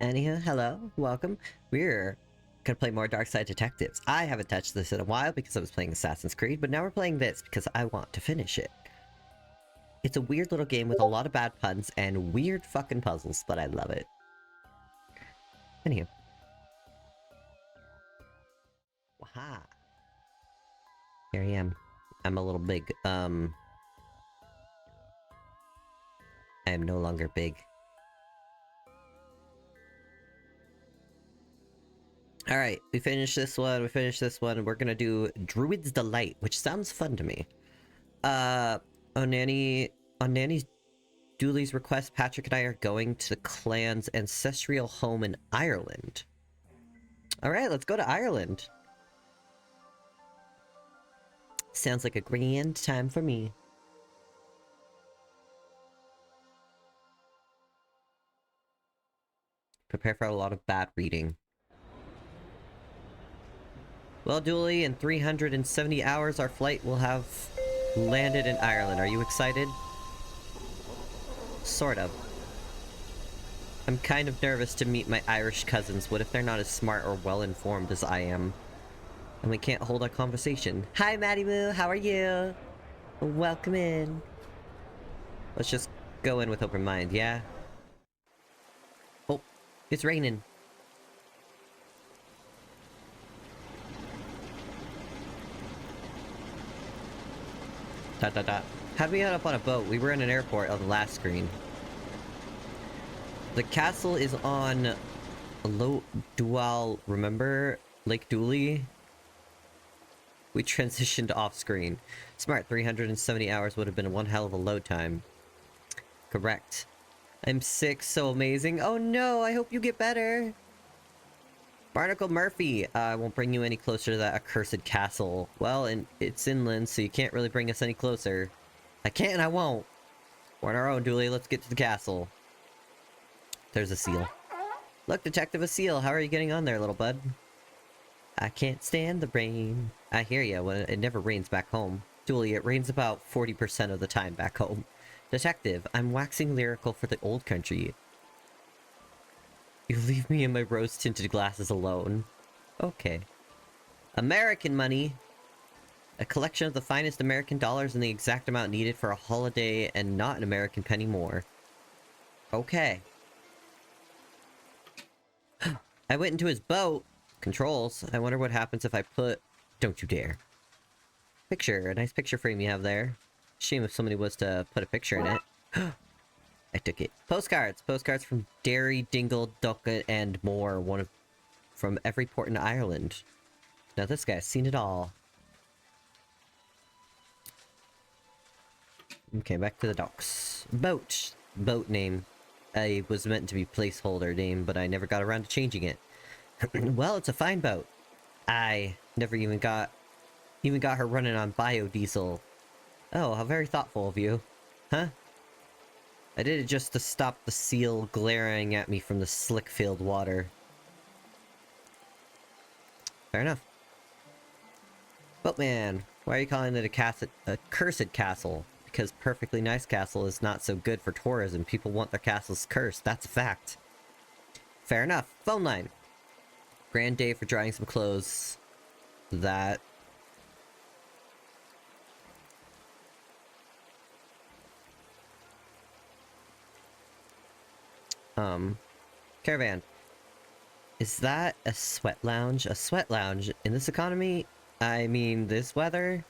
Anywho, hello, welcome. We're gonna play more Darkside Detectives. I haven't touched this in a while because I was playing Assassin's Creed, but now we're playing this because I want to finish it. It's a weird little game with a lot of bad puns and weird fucking puzzles, but I love it. Anywho. Waha. Here I am. I'm a little big. I am no longer big. Alright, we finished this one, we're gonna do Druid's Delight, which sounds fun to me. On Nanny's Dooley's request, Patrick and I are going to the clan's ancestral home in Ireland. Alright, let's go to Ireland. Sounds like a grand time for me. Prepare for a lot of bad reading. Well, Dooley, in 370 hours, our flight will have landed in Ireland. Are you excited? Sort of. I'm kind of nervous to meet my Irish cousins. What if they're not as smart or well-informed as I am? And we can't hold a conversation. Hi, Maddie Moo, how are you? Welcome in. Let's just go in with open mind, yeah? Oh, it's raining. Dot dot dot. How'd we end up on a boat? We were in an airport on the last screen. The castle is on Low Dual, remember? Lake Dooley? We transitioned off screen. Smart, 370 hours would have been one hell of a load time. Correct. I'm sick, so amazing. Oh no, I hope you get better. Barnacle Murphy, I won't bring you any closer to that accursed castle. Well, and it's inland, so you can't really bring us any closer. I can't and I won't. We're on our own, Dooley. Let's get to the castle. There's a seal. Look, Detective, a seal. How are you getting on there, little bud? I can't stand the rain. I hear ya. When it never rains back home. Dooley, it rains about 40% of the time back home. Detective, I'm waxing lyrical for the old country. You leave me and my rose-tinted glasses alone. Okay. American money! A collection of the finest American dollars and the exact amount needed for a holiday and not an American penny more. Okay. I went into his boat. Controls. I wonder what happens if I put... Don't you dare. Picture. A nice picture frame you have there. Shame if somebody was to put a picture in it. I took it. Postcards. Postcards from Derry, Dingle, Ducat, and more. From every port in Ireland. Now this guy's seen it all. Okay, back to the docks. Boat. Boat name. I was meant to be placeholder name, but I never got around to changing it. Well, it's a fine boat. I never even got her running on biodiesel. Oh, how very thoughtful of you. Huh? I did it just to stop the seal glaring at me from the slick-filled water. Fair enough. Boatman, why are you calling it a cursed castle? Because perfectly nice castle is not so good for tourism. People want their castles cursed. That's a fact. Fair enough. Phone line. Grand day for drying some clothes. That... Caravan. Is that a sweat lounge? A sweat lounge? In this economy? I mean, this weather?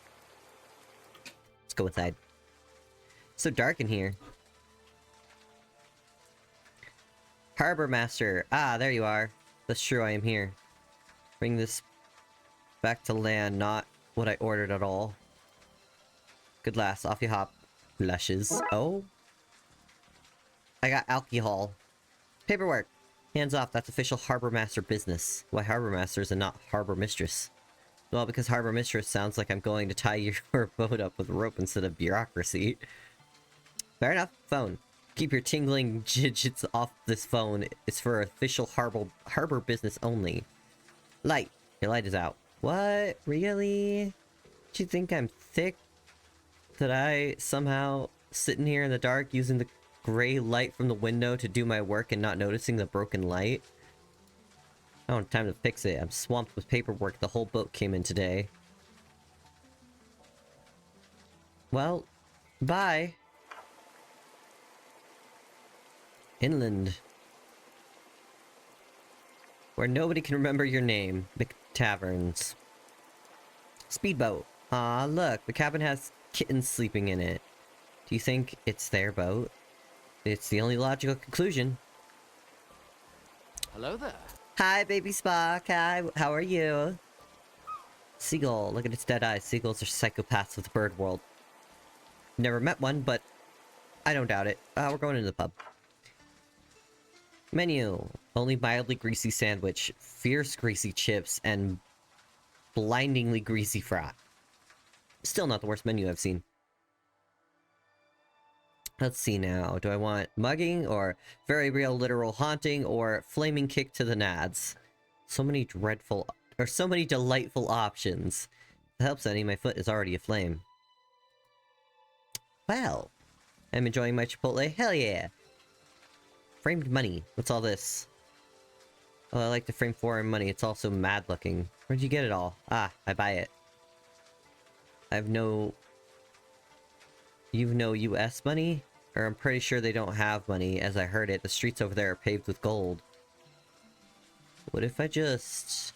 Let's go inside. It's so dark in here. Harbor Master. Ah, there you are. That's true, I am here. Bring this back to land, not what I ordered at all. Good lass, off you hop. Blushes. Oh? I got alcohol. Paperwork. Hands off, that's official Harbor Master business. Why Harbor Masters and not Harbor Mistress? Well, because Harbor Mistress sounds like I'm going to tie your boat up with rope instead of bureaucracy. Fair enough. Phone. Keep your tingling digits off this phone. It's for official harbor business only. Light. Your light is out. What? Really? Do you think I'm thick? That I somehow sitting here in the dark using the gray light from the window to do my work and not noticing the broken light? I don't have time to fix it. I'm swamped with paperwork. The whole boat came in today. Well, bye. Inland. Where nobody can remember your name. McTaverns. Speedboat. Ah, look. The cabin has kittens sleeping in it. Do you think it's their boat? It's the only logical conclusion. Hello there. Hi, baby Spock. Hi, how are you? Seagull. Look at its dead eyes. Seagulls are psychopaths of the bird world. Never met one, but I don't doubt it. We're going into the pub. Menu. Only mildly greasy sandwich, fierce greasy chips, and blindingly greasy fry. Still not the worst menu I've seen. Let's see now. Do I want mugging, or very real literal haunting, or flaming kick to the nads? So many dreadful, or so many delightful options. If it helps any, my foot is already aflame. Well, I'm enjoying my Chipotle. Hell yeah! Framed money. What's all this? Oh, I like to frame foreign money. It's also mad looking. Where'd you get it all? Ah, I buy it. I have no... You've no US money? Or I'm pretty sure they don't have money, as I heard it. The streets over there are paved with gold. What if I just...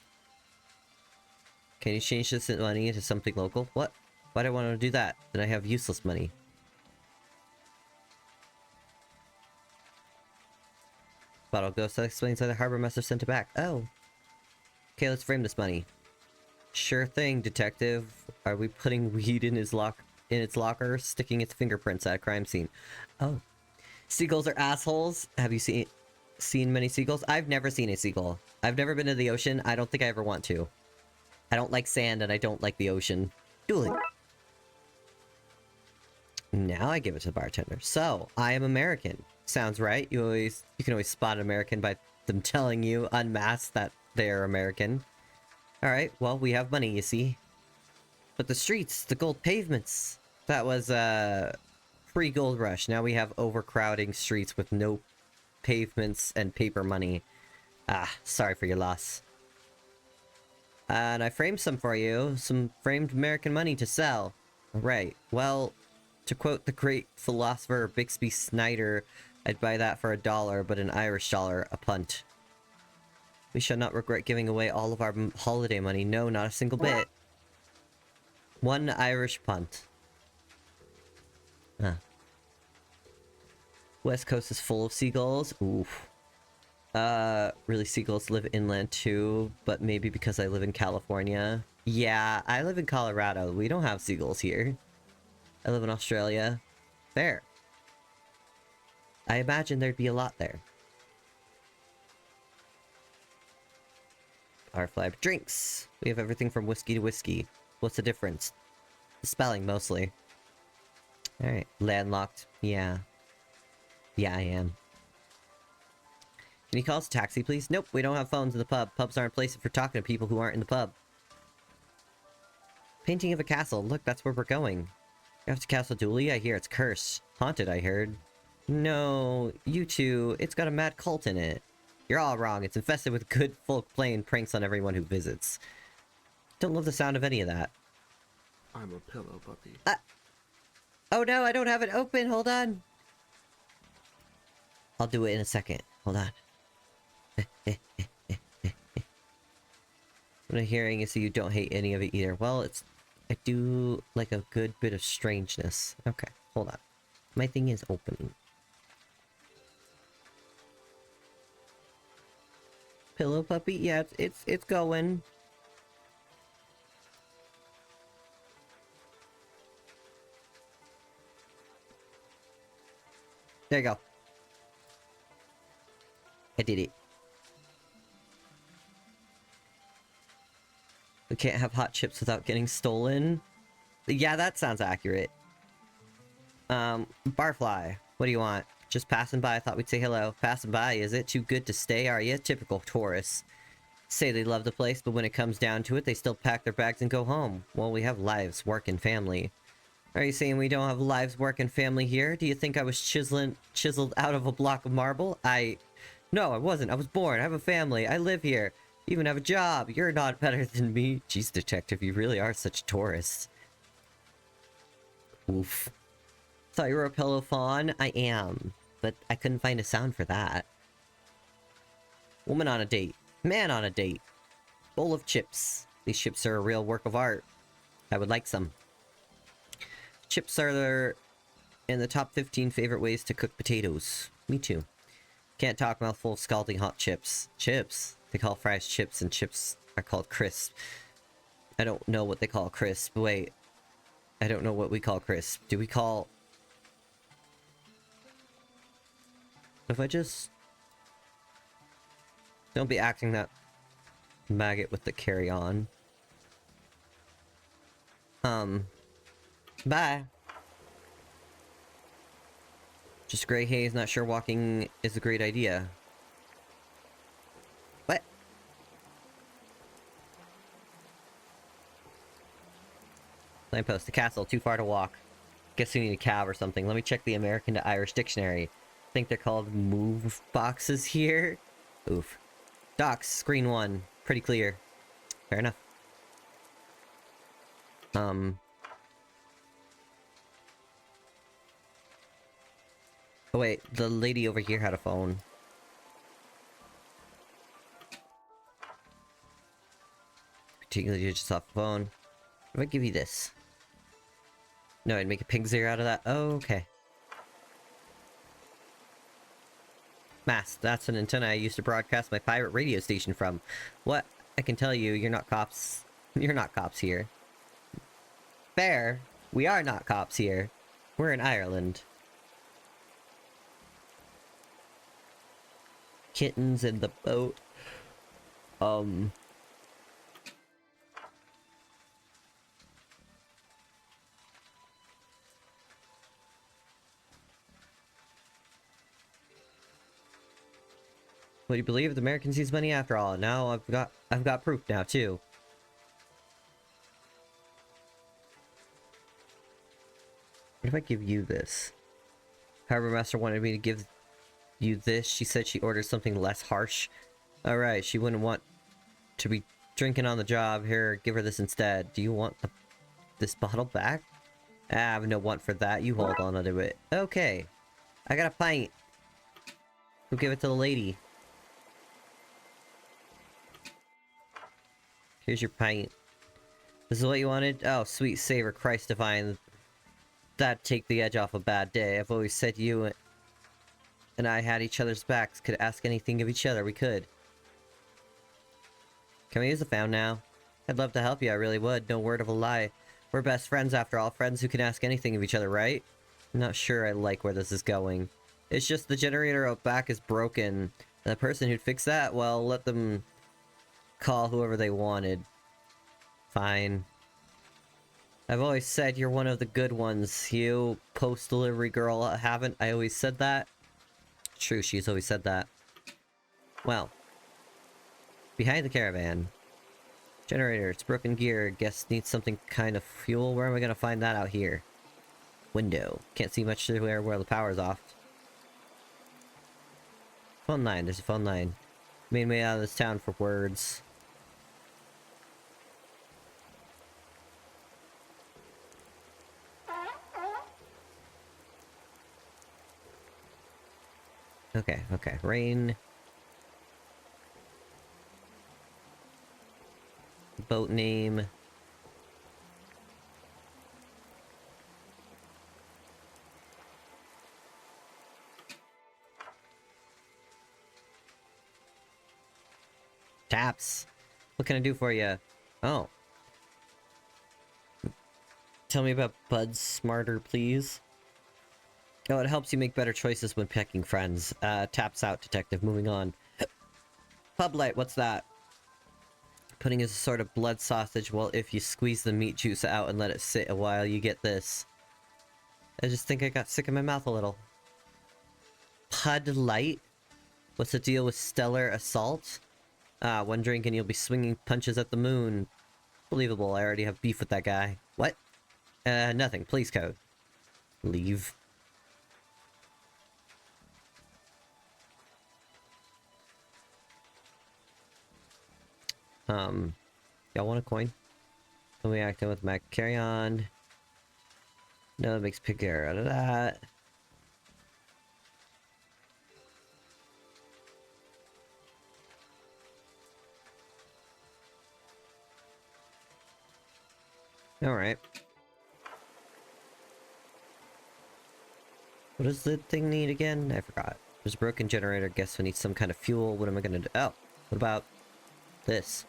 Can you change this money into something local? What? Why do I want to do that? Then I have useless money. Bottle ghost, that explains why the harbor master sent it back. Oh. Okay, let's frame this money. Sure thing, detective. Are we putting weed in its locker, sticking its fingerprints at a crime scene? Oh. Seagulls are assholes. Have you seen many seagulls? I've never seen a seagull. I've never been to the ocean. I don't think I ever want to. I don't like sand and I don't like the ocean. Dueling. Now I give it to the bartender. So, I am American. Sounds right. You can always spot an American by them telling you unmasked that they're American. Alright, well, we have money, you see. But the streets, the gold pavements, that was pre-gold rush. Now we have overcrowding streets with no pavements and paper money. Ah, sorry for your loss. And I framed some for you. Some framed American money to sell. Right, well, to quote the great philosopher Bixby Snyder, I'd buy that for $1, but an Irish dollar a punt. We shall not regret giving away all of our holiday money. No, not a single bit. One Irish punt. Huh. West Coast is full of seagulls. Oof. Really, seagulls live inland too, but maybe because I live in California. Yeah, I live in Colorado. We don't have seagulls here. I live in Australia. Fair. I imagine there'd be a lot there. Our flag drinks. We have everything from whiskey to whiskey. What's the difference? The spelling, mostly. Alright. Landlocked. Yeah. Yeah, I am. Can you call us a taxi, please? Nope, we don't have phones in the pub. Pubs aren't places for talking to people who aren't in the pub. Painting of a castle. Look, that's where we're going. You're off to Castle Dooley? I hear it's cursed. Haunted, I heard. No, you two. It's got a mad cult in it. You're all wrong. It's infested with good folk playing pranks on everyone who visits. Don't love the sound of any of that. I'm a pillow puppy. Oh no, I don't have it open. Hold on. I'll do it in a second. Hold on. What I'm hearing is that you don't hate any of it either. Well, I do like a good bit of strangeness. Okay, hold on. My thing is open. Pillow puppy? Yeah, it's going. There you go. I did it. We can't have hot chips without getting stolen. Yeah, that sounds accurate. Barfly, what do you want? Just passing by, I thought we'd say hello. Passing by, is it too good to stay, are you? Typical tourists. Say they love the place, but when it comes down to it, they still pack their bags and go home. Well, we have lives, work, and family. Are you saying we don't have lives, work, and family here? Do you think I was chiseled out of a block of marble? No, I wasn't. I was born. I have a family. I live here. Even have a job. You're not better than me. Jeez, detective, you really are such a tourist. Oof. Thought you were a pillow fawn? I am. But I couldn't find a sound for that. Woman on a date. Man on a date. Bowl of chips. These chips are a real work of art. I would like some. Chips are in the top 15 favorite ways to cook potatoes. Me too. Can't talk mouthful of scalding hot chips. Chips? They call fries chips and chips are called crisp. I don't know what they call crisp. Wait. I don't know what we call crisp. Do we call... If I just... Don't be acting that maggot with the carry-on. Bye. Just gray haze, not sure walking is a great idea. What? Lamppost, the castle, too far to walk. Guess we need a cab or something. Let me check the American to Irish dictionary. I think they're called move boxes here. Oof. Docks, screen 1. Pretty clear. Fair enough. Oh wait, the lady over here had a phone. Particularly just off the phone. What if I give you this? No, I'd make a pig ear out of that. Oh, okay. Mast, that's an antenna I used to broadcast my pirate radio station from. What? I can tell you, you're not cops. You're not cops here. Fair. We are not cops here. We're in Ireland. Kittens in the boat. Would you believe the Americans use money after all? Now I've got proof now too. What if I give you this? Harbor Master wanted me to give you this. She said she ordered something less harsh. Alright, she wouldn't want to be drinking on the job. Here, give her this instead. Do you want this bottle back? I have no want for that. You hold on to it. Okay. I got a pint. Who give it to the lady? Here's your pint. This is what you wanted? Oh, sweet savor, Christ divine. That'd take the edge off a bad day. I've always said you and I had each other's backs. Could ask anything of each other. We could. Can we use the fountain now? I'd love to help you. I really would. No word of a lie. We're best friends after all. Friends who can ask anything of each other, right? I'm not sure I like where this is going. It's just the generator out back is broken. And the person who'd fix that, well, let them call whoever they wanted. Fine. I've always said you're one of the good ones. You, post-delivery girl, haven't I always said that? True, she's always said that. Well. Behind the caravan. Generator, it's broken gear. Guess needs something kind of fuel. Where am I gonna find that out here? Window. Can't see much where the power's off. Phone line, there's a phone line. Made me out of this town for words. Okay, okay. Rain. Boat name. Taps. What can I do for you? Oh. Tell me about Bud Smarter, please. Oh, it helps you make better choices when picking friends. Taps out, detective. Moving on. Pub light, what's that? Pudding is a sort of blood sausage. Well, if you squeeze the meat juice out and let it sit a while, you get this. I just think I got sick in my mouth a little. Pud light? What's the deal with Stellar Assault? Ah, one drink and you'll be swinging punches at the moon. Believable, I already have beef with that guy. What? Nothing. Police code. Leave. Y'all want a coin? When we acting with Mac, carry on. No, it makes pigger out of that. Alright. What does the thing need again? I forgot. There's a broken generator. Guess we need some kind of fuel. What am I gonna do? Oh, what about this?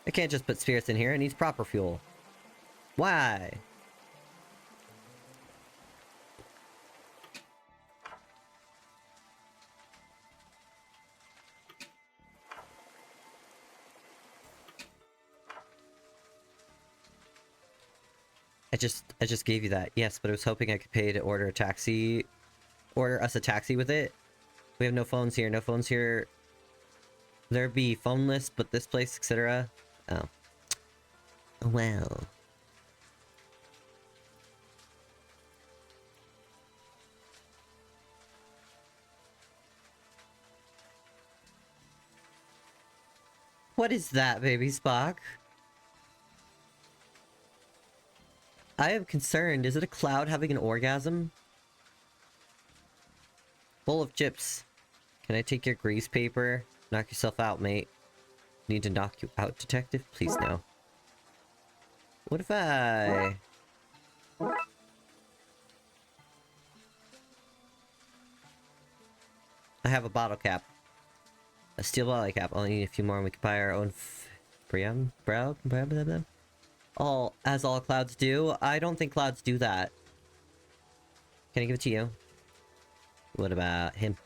I can't just put spirits in here. It needs proper fuel. Why? I just gave you that. Yes, but I was hoping I could pay to order us a taxi with it. We have no phones here. No phones here. There'd be phone lists, but this place, etc. Oh. Well. What is that, baby Spock? I am concerned. Is it a cloud having an orgasm? Full of chips. Can I take your grease paper? Knock yourself out, mate. Need to knock you out, detective? Please no. What if I... I have a bottle cap. A steel bottle cap. Only need a few more and we can buy our own as all clouds do. I don't think clouds do that. Can I give it to you? What about him?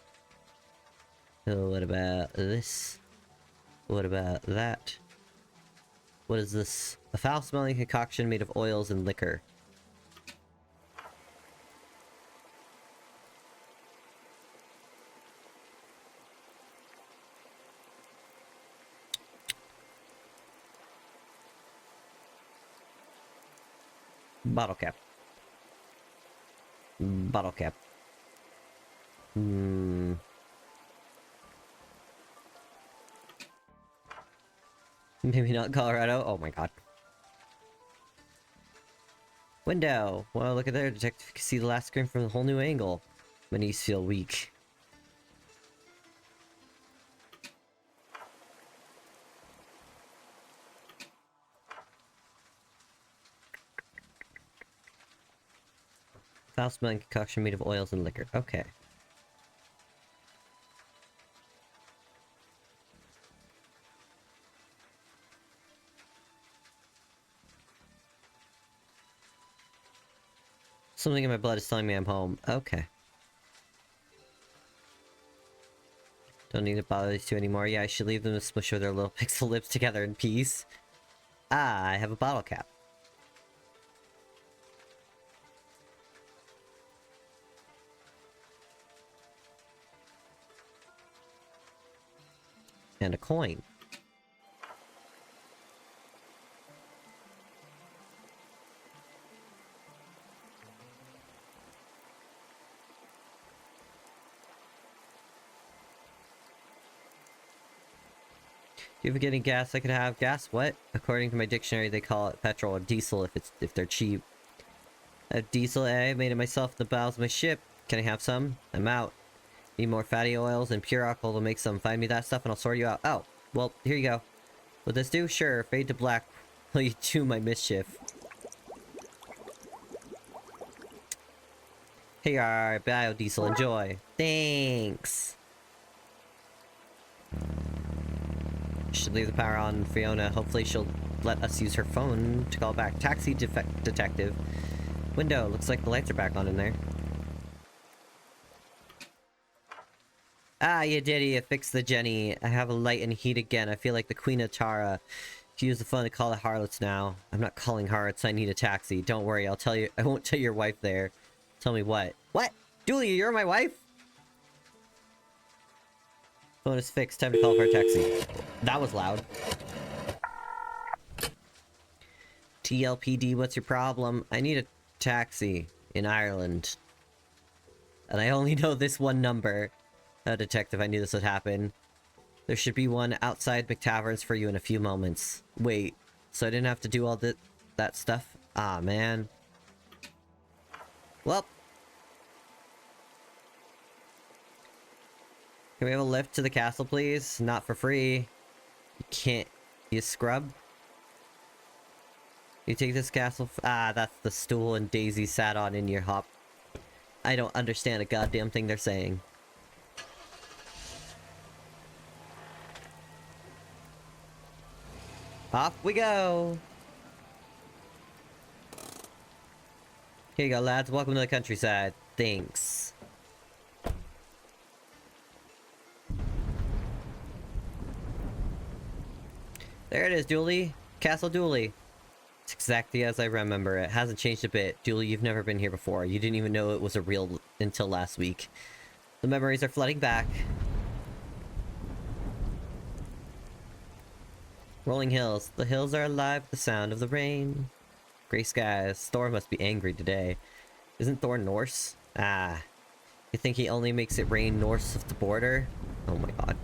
Oh, what about this? What about that? What is this? A foul-smelling concoction made of oils and liquor. Bottle cap. Bottle cap. Hmm. Maybe not Colorado. Oh my god. Window. Well, look at there, detective. You can see the last screen from a whole new angle. My knees feel weak. Foul-smelling concoction made of oils and liquor. Okay. Something in my blood is telling me I'm home. Okay. Don't need to bother these two anymore. Yeah, I should leave them to smush their little pixel lips together in peace. Ah, I have a bottle cap. And a coin. You ever getting gas I could have? Gas? What? According to my dictionary, they call it petrol or diesel if they're cheap. I have diesel, I made it myself in the bowels of my ship. Can I have some? I'm out. Need more fatty oils and pure alcohol to make some. Find me that stuff and I'll sort you out. Oh, well, here you go. Will this do? Sure. Fade to black while you do my mischief. Here you are, biodiesel. Enjoy. Thanks. Should leave the power on Fiona. Hopefully she'll let us use her phone to call back. Taxi detective. Window. Looks like the lights are back on in there. Ah, you did it. You fixed the Jenny. I have a light and heat again. I feel like the Queen of Tara. To use the phone to call the harlots now. I'm not calling harlots. I need a taxi. Don't worry. I'll tell you. I won't tell your wife there. Tell me what? What? Julia, you're my wife? Phone is fixed. Time to call for a taxi. That was loud. PLPD, what's your problem? I need a taxi in Ireland. And I only know this one number. Detective, I knew this would happen. There should be one outside McTavern's for you in a few moments. Wait, so I didn't have to do all that stuff? Ah, man. Well. Can we have a lift to the castle, please? Not for free. You can't... You scrub? You take this castle... that's the stool and Daisy sat on in your hop. I don't understand a goddamn thing they're saying. Off we go! Here you go, lads. Welcome to the countryside. Thanks. There it is, Dooley. Castle Dooley. It's exactly as I remember it. Hasn't changed a bit. Dooley, you've never been here before. You didn't even know it was a real until last week. The memories are flooding back. Rolling hills. The hills are alive with the sound of the rain. Gray skies. Thor must be angry today. Isn't Thor Norse? Ah. You think he only makes it rain north of the border? Oh my god.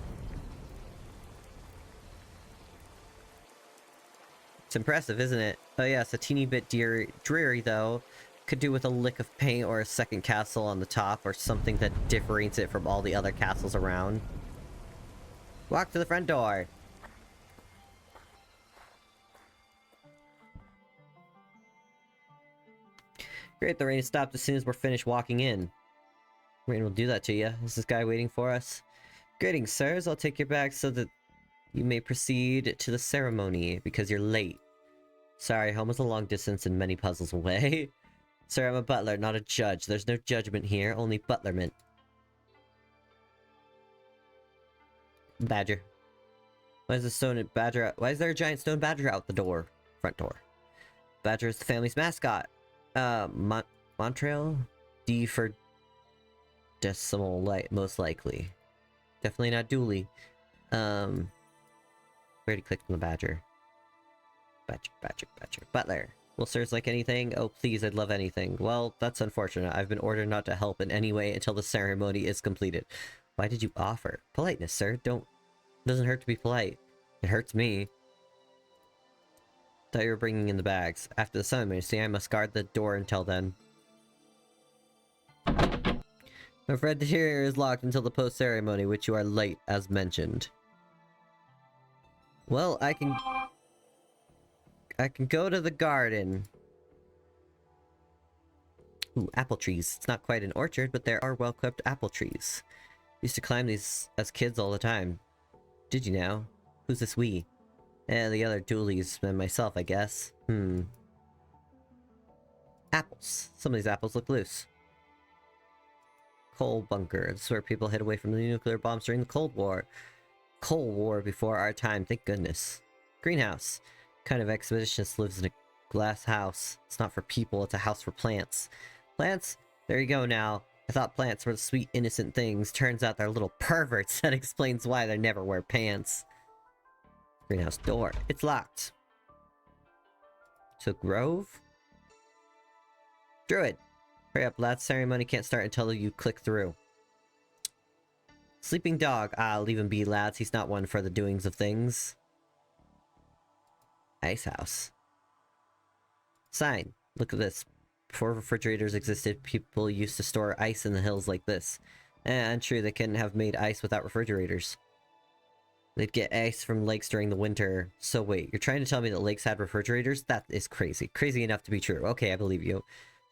It's impressive, isn't it? Oh yes, a teeny bit dreary though. Could do with a lick of paint or a second castle on the top or something that differentiates it from all the other castles around. Walk to the front door. Great, the rain stopped as soon as we're finished walking in. Rain will do that to you. Is this guy waiting for us? Greetings, sirs. I'll take your bag so that you may proceed to the ceremony, because you're late. Sorry, home is a long distance and many puzzles away. Sir, I'm a butler, not a judge. There's no judgment here, only butlerment. Badger. Why is there a giant stone badger out the door? Front door. Badger is the family's mascot. Montreal? D for decimal, most likely. Definitely not Dooley. Already clicked on the badger. Badger. Butler. Will sirs like anything? Oh, please, I'd love anything. Well, that's unfortunate. I've been ordered not to help in any way until the ceremony is completed. Why did you offer? Politeness, sir. Doesn't hurt to be polite. It hurts me. Thought you were bringing in the bags. After the ceremony, see, I must guard the door until then. I'm afraid the interior is locked until the post-ceremony, which you are late, as mentioned. Well, I can go to the garden. Ooh, apple trees. It's not quite an orchard, but there are well-kept apple trees. Used to climb these as kids all the time. Did you now? Who's this we? The other Dooleys and myself, I guess. Apples. Some of these apples look loose. Coal bunker. This is where people hid away from the nuclear bombs during the Cold War. Cold War before our time, thank goodness. Greenhouse. Kind of expeditionist lives in a glass house. It's not for people, it's a house for plants. Plants? There you go now. I thought plants were the sweet, innocent things. Turns out they're little perverts. That explains why they never wear pants. Greenhouse door. It's locked. So Grove? Druid. Hurry up, lads. Ceremony can't start until you click through. Sleeping dog. Ah, leave him be, lads. He's not one for the doings of things. Ice house. Sign. Look at this. Before refrigerators existed, people used to store ice in the hills like this. And true, they couldn't have made ice without refrigerators. They'd get ice from lakes during the winter. So wait, you're trying to tell me that lakes had refrigerators? That is crazy. Crazy enough to be true. Okay, I believe you.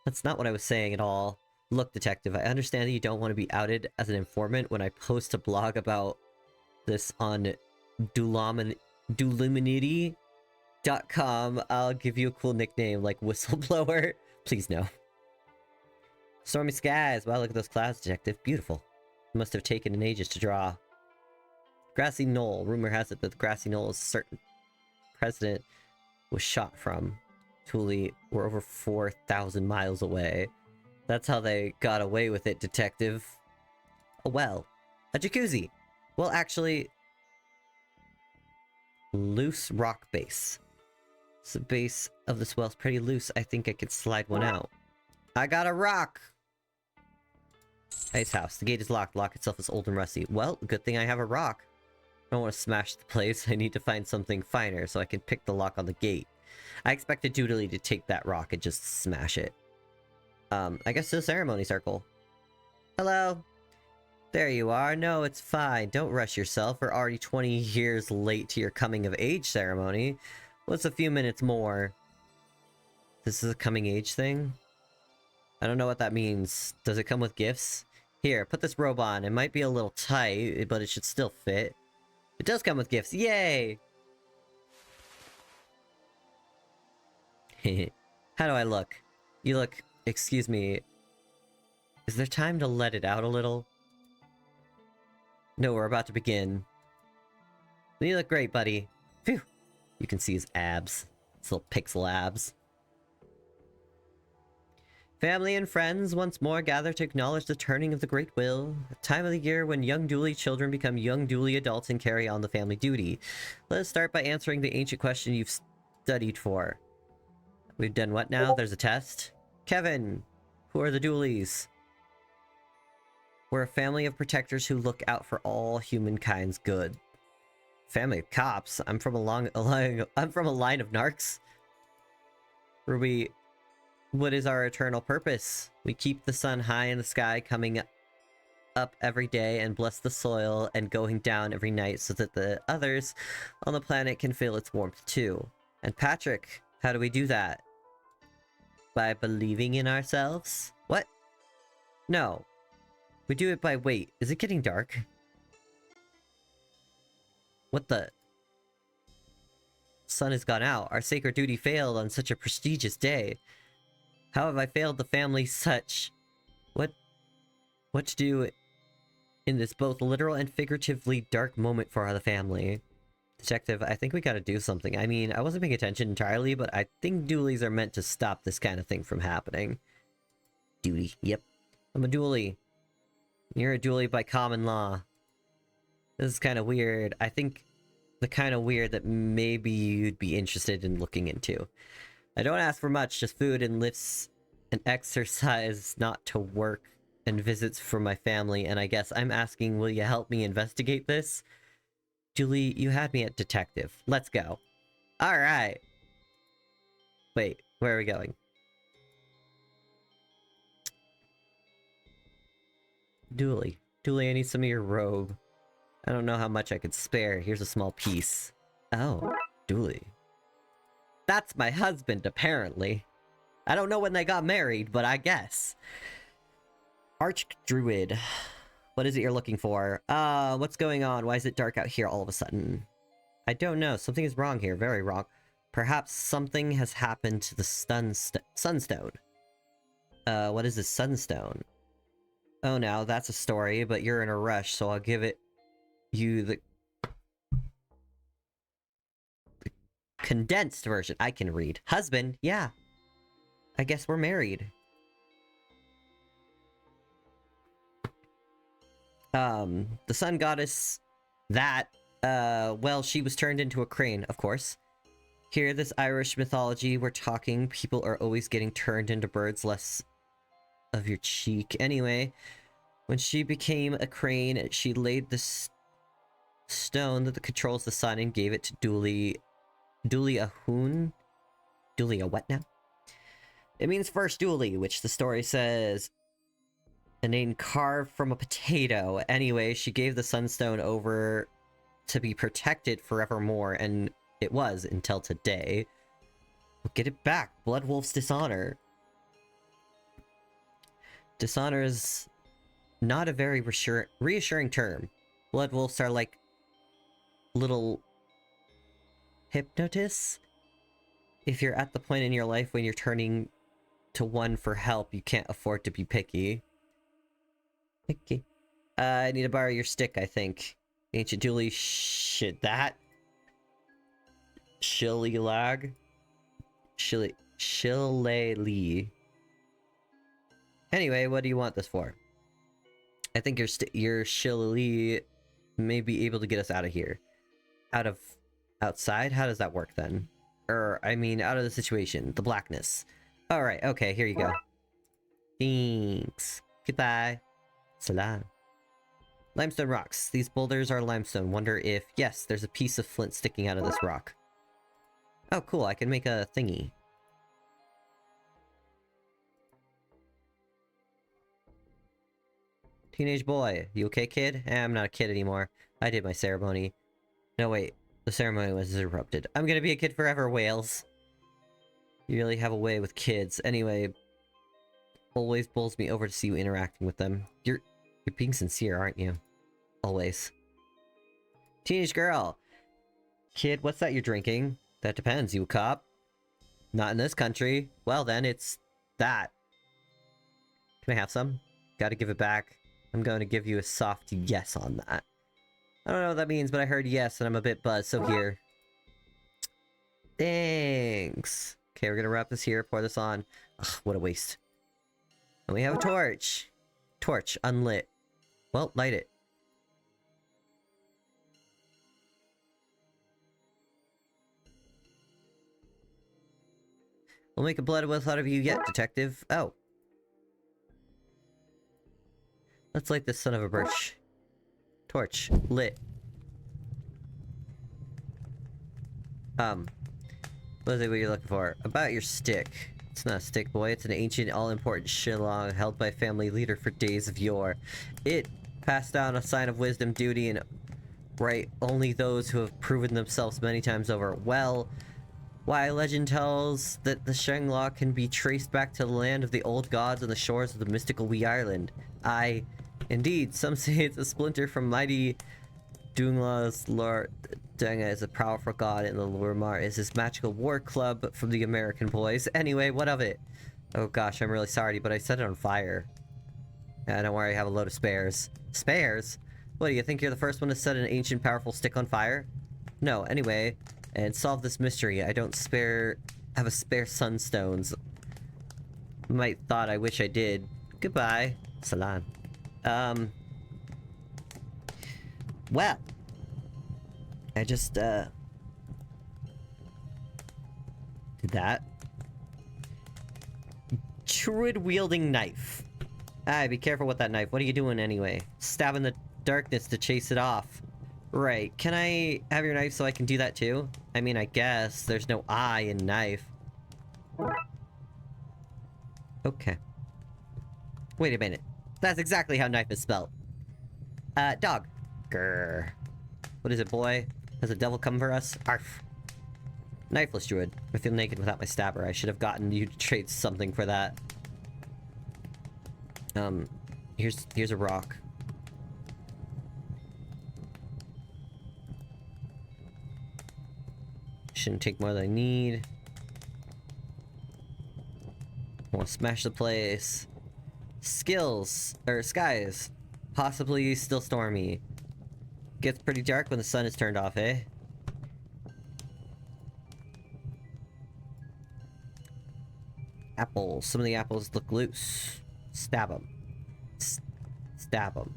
That's not what I was saying at all. Look, detective, I understand that you don't want to be outed as an informant when I post a blog about this on Duluminity.com. I'll give you a cool nickname like Whistleblower. Please no. Stormy skies. Wow, look at those clouds, detective. Beautiful. Must have taken an ages to draw. Grassy Knoll. Rumor has it that the Grassy Knoll is certain president was shot from. Thule, we're over 4,000 miles away. That's how they got away with it, detective. A well. A jacuzzi. Well, actually... Loose rock base. So the base of this well's pretty loose. I think I could slide one out. I got a rock! Ice house. The gate is locked. Lock itself is old and rusty. Well, good thing I have a rock. I don't want to smash the place. I need to find something finer so I can pick the lock on the gate. I expected Doodly to take that rock and just smash it. I guess to the ceremony circle. Hello? There you are. No, it's fine. Don't rush yourself. We're already 20 years late to your coming of age ceremony. What's a few minutes more? This is a coming age thing? I don't know what that means. Does it come with gifts? Here, put this robe on. It might be a little tight, but it should still fit. It does come with gifts. Yay! How do I look? You look... Excuse me. Is there time to let it out a little? No, we're about to begin. You look great, buddy. Phew! You can see his abs. His little pixel abs. Family and friends once more gather to acknowledge the turning of the Great Will, a time of the year when young Dooley children become young Dooley adults and carry on the family duty. Let us start by answering the ancient question you've studied for. We've done what now? There's a test? Kevin, who are the Dooleys? We're a family of protectors who look out for all humankind's good. Family of cops? I'm from a line of narcs. What is our eternal purpose? We keep the sun high in the sky, coming up every day and bless the soil, and going down every night so that the others on the planet can feel its warmth too. And Patrick, how do we do that? By believing in ourselves? What? No. We do it by... Wait, is it getting dark? What the... Sun has gone out. Our sacred duty failed on such a prestigious day. How have I failed the family such... What to do in this both literal and figuratively dark moment for the family? Detective, I think we gotta do something. I mean, I wasn't paying attention entirely, but I think Dooleys are meant to stop this kind of thing from happening. Duty, yep. I'm a Dooley. You're a Dooley by common law. This is kind of weird. I think the kind of weird that maybe you'd be interested in looking into. I don't ask for much, just food and lifts and exercise, not to work, and visits for my family, and I guess I'm asking, will you help me investigate this? Julie, you had me at detective. Let's go. Alright. Wait, where are we going? Dooley. Dooley, I need some of your robe. I don't know how much I could spare. Here's a small piece. Oh, Dooley. That's my husband, apparently. I don't know when they got married, but I guess. Archdruid. What is it you're looking for? What's going on? Why is it dark out here all of a sudden? I don't know. Something is wrong here. Very wrong. Perhaps something has happened to the sunstone. What is this sunstone? Oh, no, that's a story, but you're in a rush, so I'll give you the condensed version. I can read. Husband, yeah. I guess we're married. The sun goddess, well, she was turned into a crane, of course. Here, this Irish mythology we're talking, people are always getting turned into birds, less of your cheek. Anyway, when she became a crane, she laid the stone that controls the sun and gave it to Dooley Ahun? Dooley a what now? It means first Dooley, which the story says a name carved from a potato. Anyway, she gave the sunstone over to be protected forevermore, and it was until today. We'll get it back. Bloodwolf's dishonor. Dishonor is not a very reassuring term. Bloodwolves are like little hypnotists. If you're at the point in your life when you're turning to one for help, you can't afford to be picky. Picky. I need to borrow your stick, I think. Ancient Dooley that? Shilly-lag? Shillelagh. Anyway, what do you want this for? I think your shillelagh may be able to get us out of here. Outside? How does that work then? I mean, out of the situation. The blackness. Alright, okay, here you go. Thanks. Goodbye. Salam. Limestone rocks. These boulders are limestone. Wonder if... Yes, there's a piece of flint sticking out of this rock. Oh, cool. I can make a thingy. Teenage boy. You okay, kid? I'm not a kid anymore. I did my ceremony. No, wait. The ceremony was interrupted. I'm gonna be a kid forever, Wales. You really have a way with kids. Anyway, always bowls me over to see you interacting with them. You're being sincere, aren't you? Always. Teenage girl. Kid, what's that you're drinking? That depends, you a cop? Not in this country. Well then, it's that. Can I have some? Gotta give it back. I'm going to give you a soft yes on that. I don't know what that means, but I heard yes and I'm a bit buzzed, so here. Thanks. Okay, we're gonna wrap this here, pour this on. Ugh, what a waste. And we have a torch. Torch, unlit. Well, light it. We'll make a blood oath out of you yet, detective. Oh. Let's light this son of a birch. Torch. Lit. What is it what you're looking for? About your stick. It's not a stick, boy. It's an ancient, all-important shillong held by family leader for days of yore. It passed down a sign of wisdom, duty, and right only those who have proven themselves many times over. Well, why legend tells that the Shanglaw can be traced back to the land of the old gods on the shores of the mystical Wee Island. Indeed, some say it's a splinter from mighty Doongla's Lord. Denga is a powerful god, and the Lurmar is his magical war club from the American boys. Anyway, what of it? Oh gosh, I'm really sorry, but I set it on fire. Don't worry, I have a load of spares. Spares? What, do you think you're the first one to set an ancient powerful stick on fire? No, anyway, and solve this mystery. I don't have a spare sunstones. Might thought I wish I did. Goodbye. Salam. Well, I just, did that. Druid-wielding knife. Be careful with that knife. What are you doing anyway? Stab in the darkness to chase it off. Right, can I have your knife so I can do that too? I mean, I guess. There's no I in knife. Okay. Wait a minute. That's exactly how knife is spelled. Dog. Grrr. What is it, boy? Has the devil come for us? Arf. Knifeless druid. I feel naked without my stabber. I should have gotten you to trade something for that. Here's a rock. Shouldn't take more than I need. I want to smash the place. Skills. Or skies. Possibly still stormy. Gets pretty dark when the sun is turned off, eh? Apples. Some of the apples look loose. Stab them. Stab them.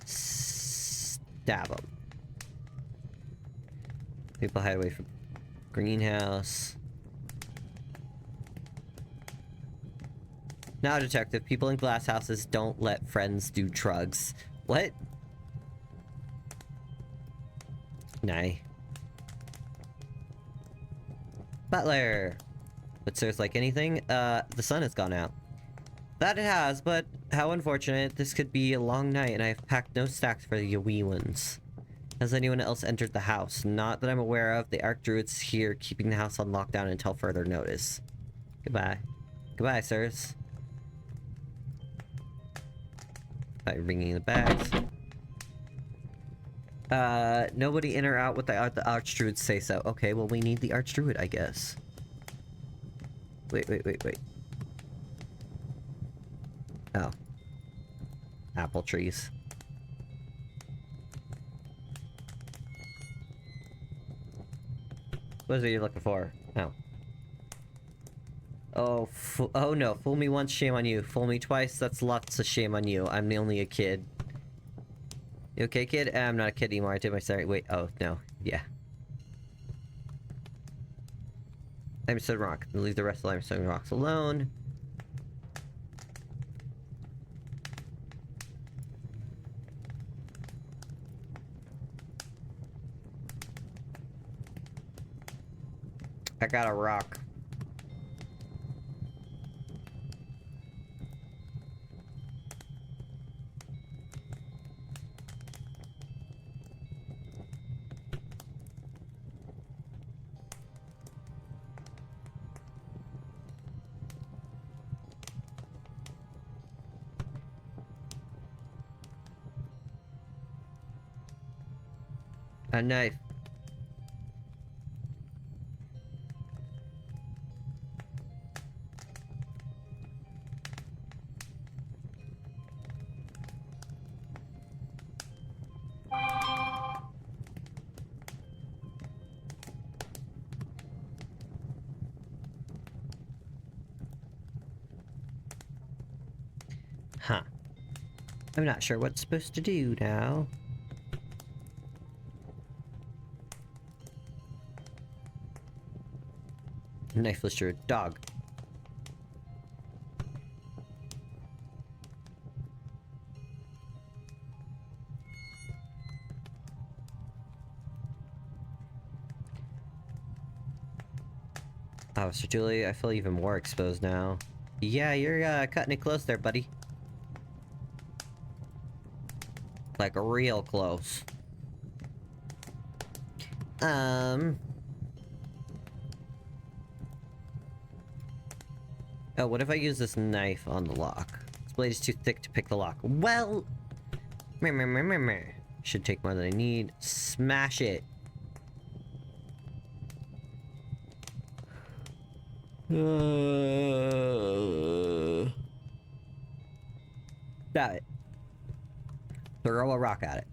Stab them. People hide away from greenhouse. Now, detective, people in glass houses don't let friends do drugs. What? Nay. Butler! But sirs, like anything, the sun has gone out. That it has, but how unfortunate. This could be a long night, and I have packed no stacks for the wee ones. Has anyone else entered the house? Not that I'm aware of. The Archdruid's here, keeping the house on lockdown until further notice. Goodbye. Goodbye, sirs. By ringing the bags. Nobody in or out with the Archdruid say so. Okay, well, we need the Archdruid, I guess. Wait. Oh. Apple trees. What is it you're looking for? Oh. Oh no. Fool me once, shame on you. Fool me twice, that's lots of shame on you. I'm only a kid. You okay, kid? I'm not a kid anymore. I did my sorry. Wait. Oh, no. Yeah. limestone rock. Leave the rest of the limestone rocks alone. I got a rock. A knife. Huh. I'm not sure what's supposed to do now. Knifeless, you're a dog. Oh, Sir Julie, I feel even more exposed now. Yeah, you're cutting it close there, buddy. Like real close. Oh, what if I use this knife on the lock? This blade is too thick to pick the lock. Well... Meh, meh, meh, meh, meh. Should take more than I need. Smash it. Got it. Throw a rock at it.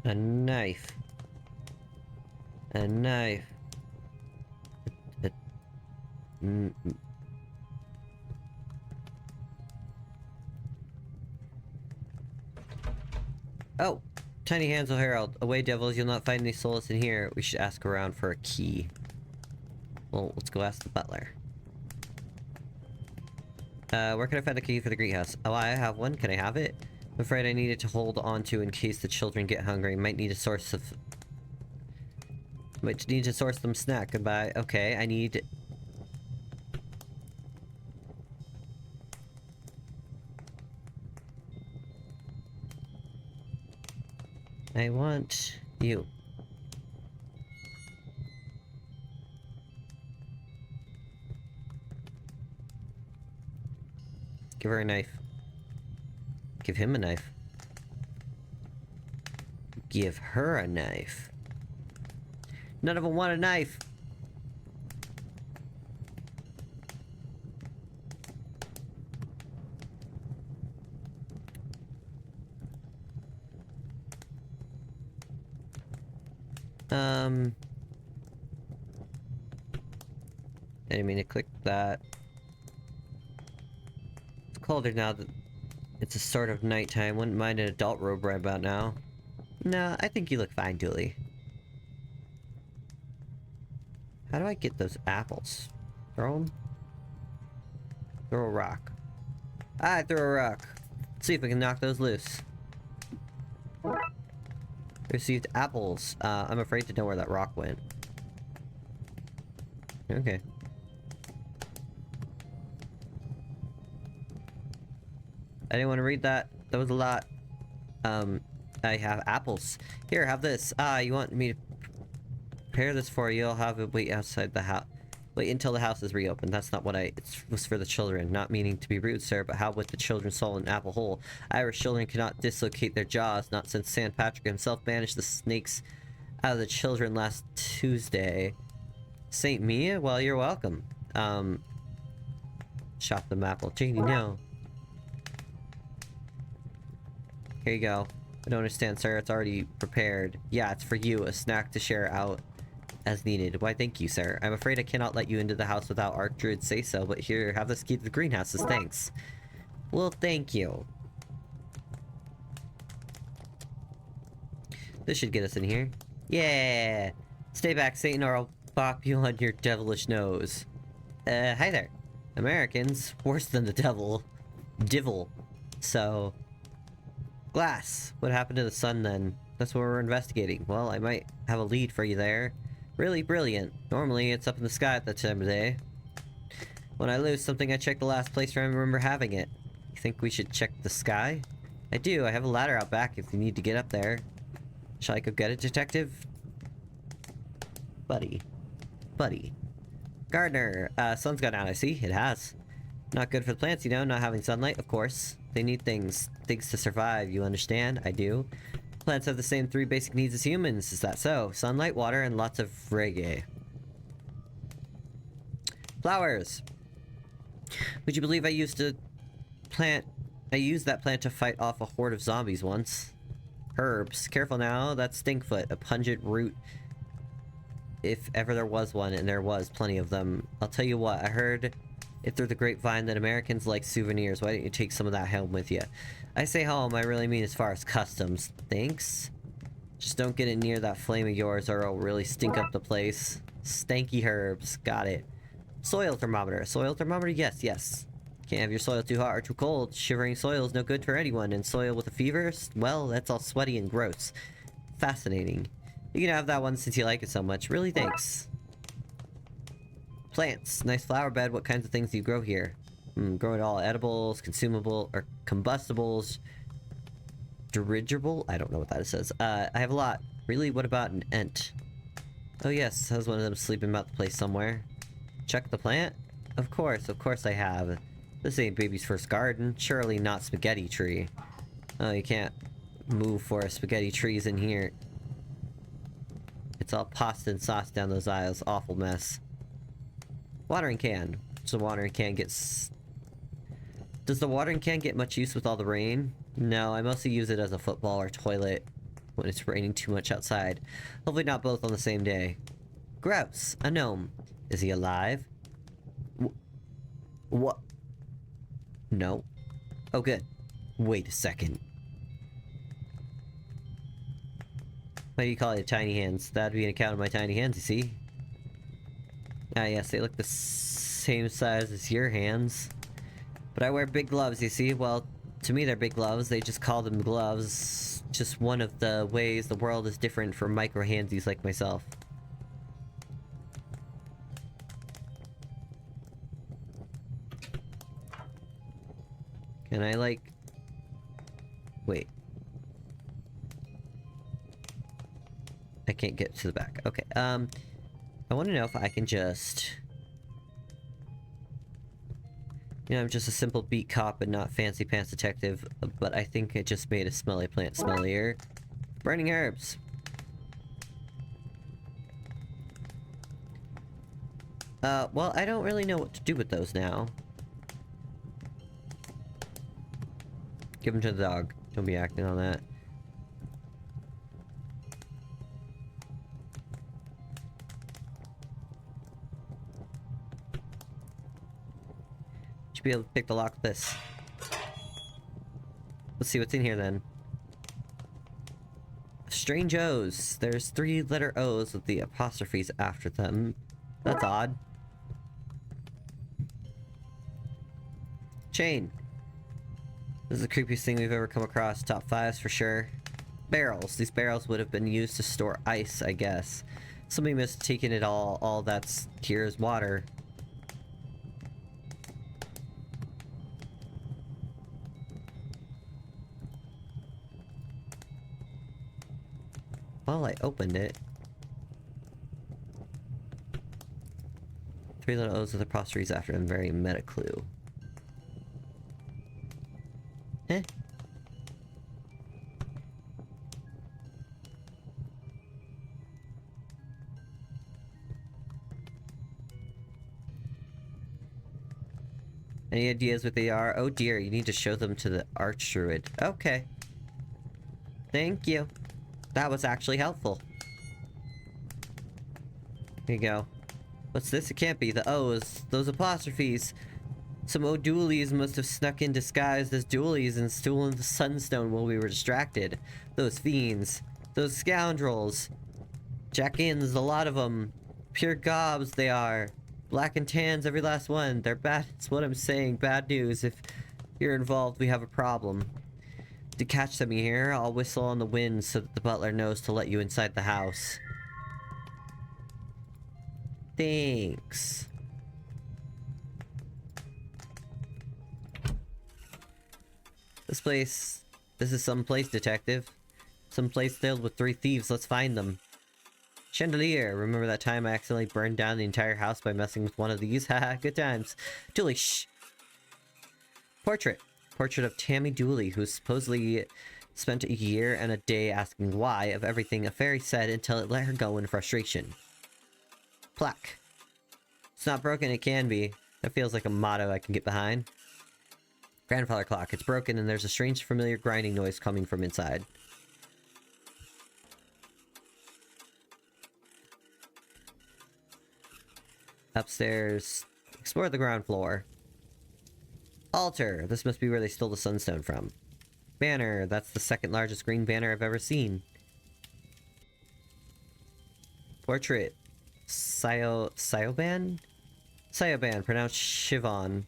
A knife. A knife. Oh! Tiny Hansel Herald. Away, devils, you'll not find any solace in here. We should ask around for a key. Well, let's go ask the butler. Where can I find a key for the greenhouse? Oh, I have one. Can I have it? I'm afraid I need it to hold on to in case the children get hungry. Might need a source of... Might need to source them snack. Goodbye. Okay, I need... I want you. Give her a knife. Give him a knife. Give her a knife. None of them want a knife. I didn't mean to click that. It's colder now that it's a sort of nighttime. Wouldn't mind an adult robe right about now. No, I think you look fine, Dooley. How do I get those apples? Throw them? Throw a rock. I throw a rock. Let's see if we can knock those loose. Received apples. I'm afraid to know where that rock went. Okay. I didn't want to read that. That was a lot. I have apples. Here, have this. You want me to prepare this for you? I'll have it wait outside the house. Wait until the house is reopened. That's not what it was for the children. Not meaning to be rude, sir, but how would the children swallow an apple whole? Irish children cannot dislocate their jaws, not since St. Patrick himself banished the snakes out of the children last Tuesday. Saint Mia? Well, you're welcome. Shop the apple. Janie, no. Here you go. I don't understand, sir. It's already prepared. Yeah, it's for you. A snack to share out as needed. Why, thank you, sir. I'm afraid I cannot let you into the house without Archdruid say so, but here, have this key to the greenhouses. Thanks. Well, thank you. This should get us in here. Yeah! Stay back, Satan, or I'll bop you on your devilish nose. Hi there. Americans, worse than the devil. Divil. So... Glass. What happened to the sun then? That's what we're investigating. Well, I might have a lead for you there. Really brilliant. Normally, it's up in the sky at that time of day. When I lose something, I check the last place where I remember having it. You think we should check the sky? I do. I have a ladder out back if you need to get up there. Shall I go get it, detective? Buddy. Buddy. Gardener. Sun's gone out, I see. It has. Not good for the plants, you know, not having sunlight, of course. They need things to survive, you understand? I do. Plants have the same 3 basic needs as humans, is that so? Sunlight, water, and lots of reggae. Flowers! Would you believe I used that plant to fight off a horde of zombies once? Herbs. Careful now, that's stinkfoot, a pungent root. If ever there was one, and there was plenty of them. I'll tell you what, I heard it through the grapevine that Americans like souvenirs. Why don't you take some of that home with you? I say home, I really mean as far as customs. Thanks? Just don't get it near that flame of yours or it'll really stink up the place. Stanky herbs. Got it. Soil thermometer. Soil thermometer? Yes, yes. Can't have your soil too hot or too cold. Shivering soil is no good for anyone. And soil with a fever? Well, that's all sweaty and gross. Fascinating. You can have that one since you like it so much. Really, thanks. Plants. Nice flower bed. What kinds of things do you grow here? Grow it all. Edibles, consumable, or combustibles. Dirigible? I don't know what that says. I have a lot. Really? What about an ent? Oh yes, how's one of them sleeping about the place somewhere? Check the plant? Of course I have. This ain't baby's first garden. Surely not spaghetti tree. Oh, you can't move for a spaghetti trees in here. It's all pasta and sauce down those aisles. Awful mess. Watering can. So the watering can gets... Does the watering can get much use with all the rain? No, I mostly use it as a football or toilet when it's raining too much outside. Hopefully not both on the same day. Grouse. A gnome. Is he alive? What? No. Oh, good. Wait a second. Why do you call it tiny hands? That'd be an account of my tiny hands, you see? Ah, yes, they look the same size as your hands. But I wear big gloves, you see? Well, to me they're big gloves. They just call them gloves. Just one of the ways the world is different for micro-handsies like myself. Can I, like... Wait. I can't get to the back. Okay, I want to know if I can just... You know, I'm just a simple beat cop and not fancy pants detective, but I think it just made a smelly plant smellier. Burning herbs. Well, I don't really know what to do with those now. Give them to the dog. Don't be acting on that. Should be able to pick the lock with this. Let's see what's in here then. Strange O's. There's 3-letter O's with the apostrophes after them. That's odd. Chain. This is the creepiest thing we've ever come across. Top 5s for sure. Barrels. These barrels would have been used to store ice, I guess. Somebody must have taken it all that's here is water. Well, I opened it. 3 little O's with apostrophes after them. Very meta clue. Eh? Any ideas what they are? Oh dear, you need to show them to the Archdruid. Okay. Thank you. That was actually helpful. Here you go. What's this? It can't be. The O's. Those apostrophes. Some O'Doolies must have snuck in disguised as Doolies and stolen the Sunstone while we were distracted. Those fiends. Those scoundrels. Jack-ins, a lot of them. Pure gobs they are. Black and tans, every last one. They're bad. That's what I'm saying. Bad news. If you're involved, we have a problem. To catch them here, I'll whistle on the wind so that the butler knows to let you inside the house. Thanks. This is some place, detective. Some place filled with 3 thieves. Let's find them. Chandelier. Remember that time I accidentally burned down the entire house by messing with one of these? Haha, good times. Dooley, shh. Portrait. Portrait of Tammy Dooley, who supposedly spent a year and a day asking why of everything a fairy said until it let her go in frustration. Plaque. It's not broken, it can be. That feels like a motto I can get behind. Grandfather clock. It's broken and there's a strange familiar grinding noise coming from inside. Upstairs. Explore the ground floor. Altar. This must be where they stole the sunstone from. Banner. That's the 2nd largest green banner I've ever seen. Portrait. Sioban? Sioban, pronounced Shivon.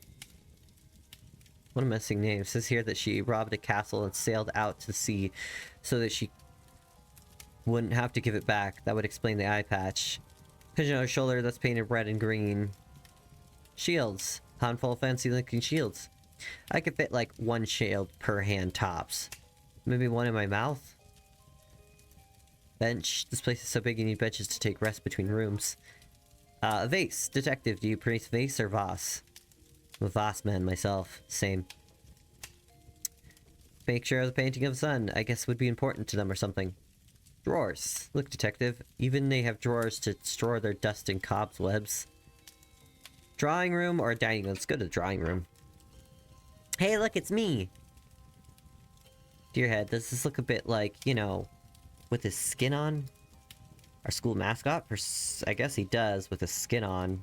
What a messing name. It says here that she robbed a castle and sailed out to sea so that she wouldn't have to give it back. That would explain the eye patch. Pigeon on her shoulder that's painted red and green. Shields. Handful of fancy looking shields. I could fit like 1 shield per hand tops. Maybe 1 in my mouth? Bench. This place is so big you need benches to take rest between rooms. Vase. Detective, do you praise vase or vase? I'm a vase man myself. Same. Picture of the painting of the sun. I guess would be important to them or something. Drawers. Look, detective. Even they have drawers to store their dust and cobwebs. Drawing room or dining room? Let's go to the drawing room. Hey, look, it's me! Dear head, does this look a bit like, you know, with his skin on? Our school mascot? I guess he does, with his skin on.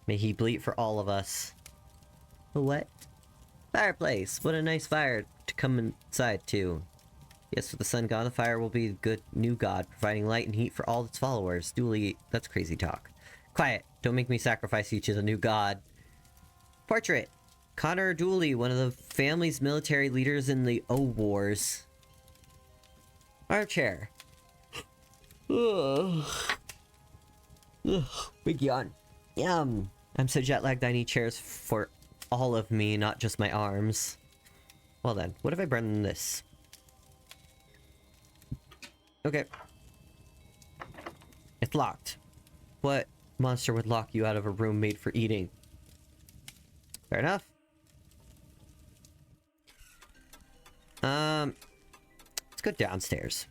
May he bleed for all of us. What? Fireplace! What a nice fire to come inside, too. Yes, with the sun gone, the fire will be the good new god, providing light and heat for all its followers. Dooley, that's crazy talk. Quiet! Don't make me sacrifice you to the new god. Portrait! Connor Dooley, one of the family's military leaders in the O-Wars. Armchair. Ugh. Big yawn. Yum. I'm so jet-lagged I need chairs for all of me, not just my arms. Well then, what if I burn this? Okay. It's locked. What monster would lock you out of a room made for eating? Fair enough. Let's go downstairs.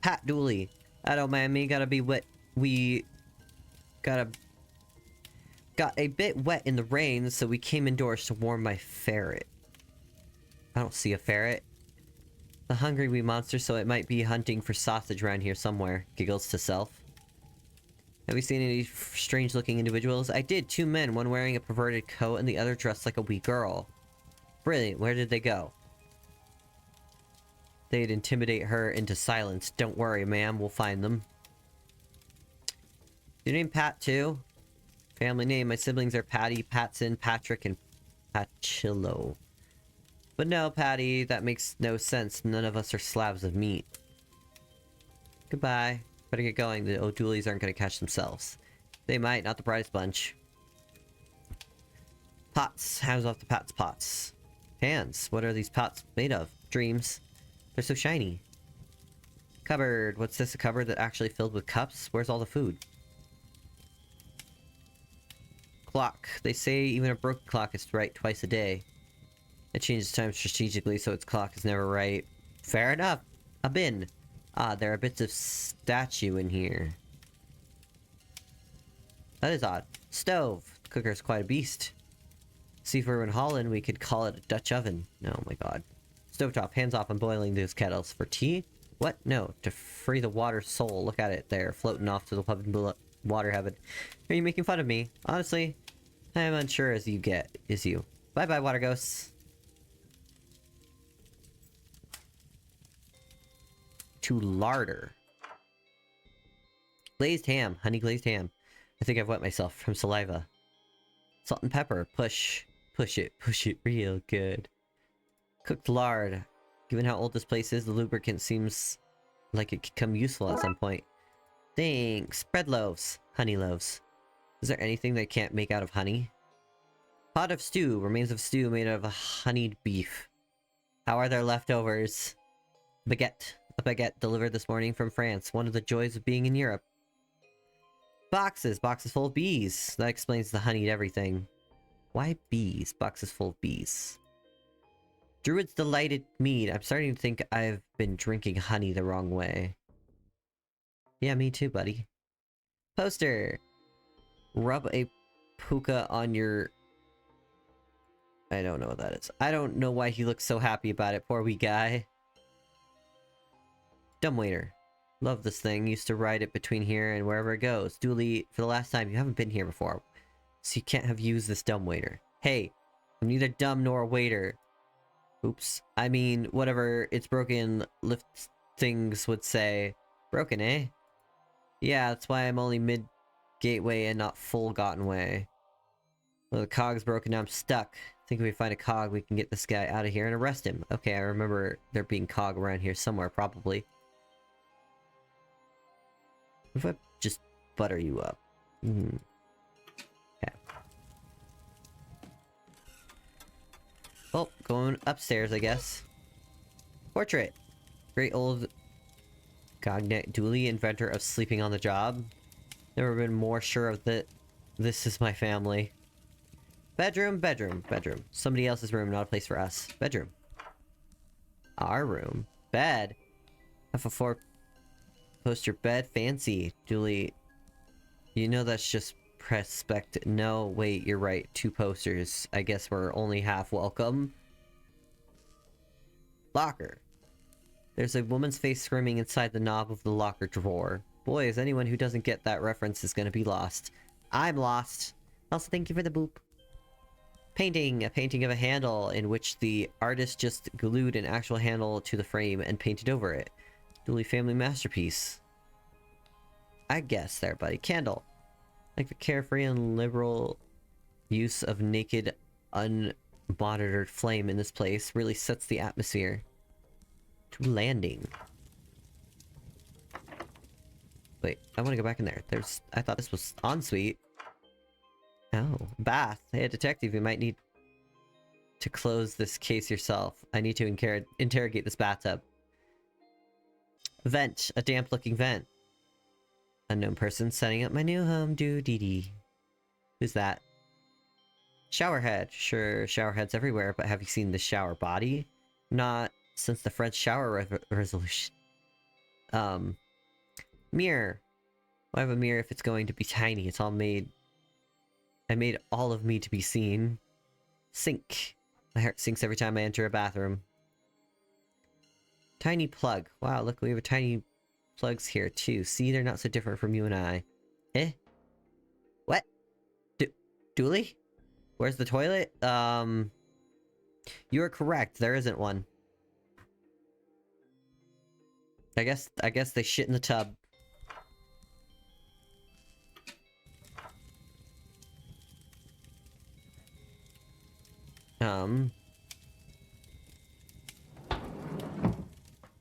Pat Dooley. I don't mind me, gotta be wet. We got a bit wet in the rain, so we came indoors to warm my ferret. I don't see a ferret. The hungry wee monster, so it might be hunting for sausage around here somewhere. Giggles to self. Have you seen any strange-looking individuals? I did. 2 men, one wearing a perverted coat and the other dressed like a wee girl. Brilliant. Where did they go? They'd intimidate her into silence. Don't worry, ma'am. We'll find them. Your name Pat, too? Family name. My siblings are Patty, Patson, Patrick, and Patchillo. But no, Patty, that makes no sense. None of us are slabs of meat. Goodbye. Better get going. The O'Dooleys aren't going to catch themselves. They might, not the brightest bunch. Pots. Hands off the Pat's pots. Hands. What are these pots made of? Dreams. They're so shiny. Cupboard. What's this? A cupboard that actually filled with cups? Where's all the food? Clock. They say even a broken clock is right twice a day. It changes time strategically, so its clock is never right. Fair enough. A bin. Ah, there are bits of statue in here. That is odd. Stove. cooker's quite a beast. See, if we were in Holland, we could call it a Dutch oven. Oh my god. Stovetop, hands off, I'm boiling those kettles. For tea? What? No, to free the water soul. Look at it there, floating off to the water heaven. Are you making fun of me? Honestly, I am unsure as you get, is you. Bye-bye, water ghosts. To larder. Glazed ham. Honey glazed ham. I think I've wet myself from saliva. Salt and pepper. Push. Push it real good. Cooked lard. Given how old this place is, the lubricant seems like it could come useful at some point. Thanks. Bread loaves. Honey loaves. Is there anything they can't make out of honey? Pot of stew. Remains of stew made out of honeyed beef. How are their leftovers? Baguette. A baguette delivered this morning from France. One of the joys of being in Europe. Boxes. Boxes full of bees. That explains the honeyed everything. Why bees? Boxes full of bees. Druid's Delighted Mead. I'm starting to think I've been drinking honey the wrong way. Yeah, me too, buddy. Poster. Rub a puka on your... I don't know what that is. I don't know why he looks so happy about it. Poor wee guy. Dumbwaiter. Love this thing. Used to ride it between here and wherever it goes. Dooley, for the last time, you haven't been here before, so you can't have used this dumbwaiter. Hey, I'm neither dumb nor a waiter. Oops. I mean, whatever it's broken lift things would say. Broken, eh? Yeah, that's why I'm only mid-gateway and not full-gotten way. Well, the cog's broken, now I'm stuck. Think if we find a cog, we can get this guy out of here and arrest him. Okay, I remember there being cog around here somewhere, probably. What if I just butter you up? Okay. Oh, going upstairs, I guess. Portrait. Great old Cognet Dooley, inventor of sleeping on the job. Never been more sure of that. This is my family. Bedroom, bedroom, bedroom. Somebody else's room, not a place for us. Bedroom. Our room. Bed. Have a four-poster bed. Fancy. Dooley. You know that's just prospect. No, wait, you're right. 2 posters. I guess we're only half welcome. Locker. There's a woman's face screaming inside the knob of the locker drawer. Boy, is anyone who doesn't get that reference is gonna be lost. I'm lost. Also, thank you for the boop. Painting. A painting of a handle in which the artist just glued an actual handle to the frame and painted over it. Dooley family masterpiece. I guess there, buddy. Candle. Like the carefree and liberal use of naked, unmonitored flame in this place really sets the atmosphere. To landing. Wait, I want to go back in there. I thought this was ensuite. Oh, bath. Hey, a detective, you might need to close this case yourself. I need to interrogate this bathtub. Vent. A damp-looking vent. Unknown person setting up my new home. Doo-dee-dee. Who's that? Showerhead. Sure, showerheads everywhere, but have you seen the shower body? Not since the French shower resolution. Mirror. Why have a mirror if it's going to be tiny? It's all made... I made all of me to be seen. Sink. My heart sinks every time I enter a bathroom. Tiny plug. Wow, look, we have a tiny plugs here too. See, they're not so different from you and I. Eh? What? Dooley? Where's the toilet? You are correct. There isn't one. I guess they shit in the tub.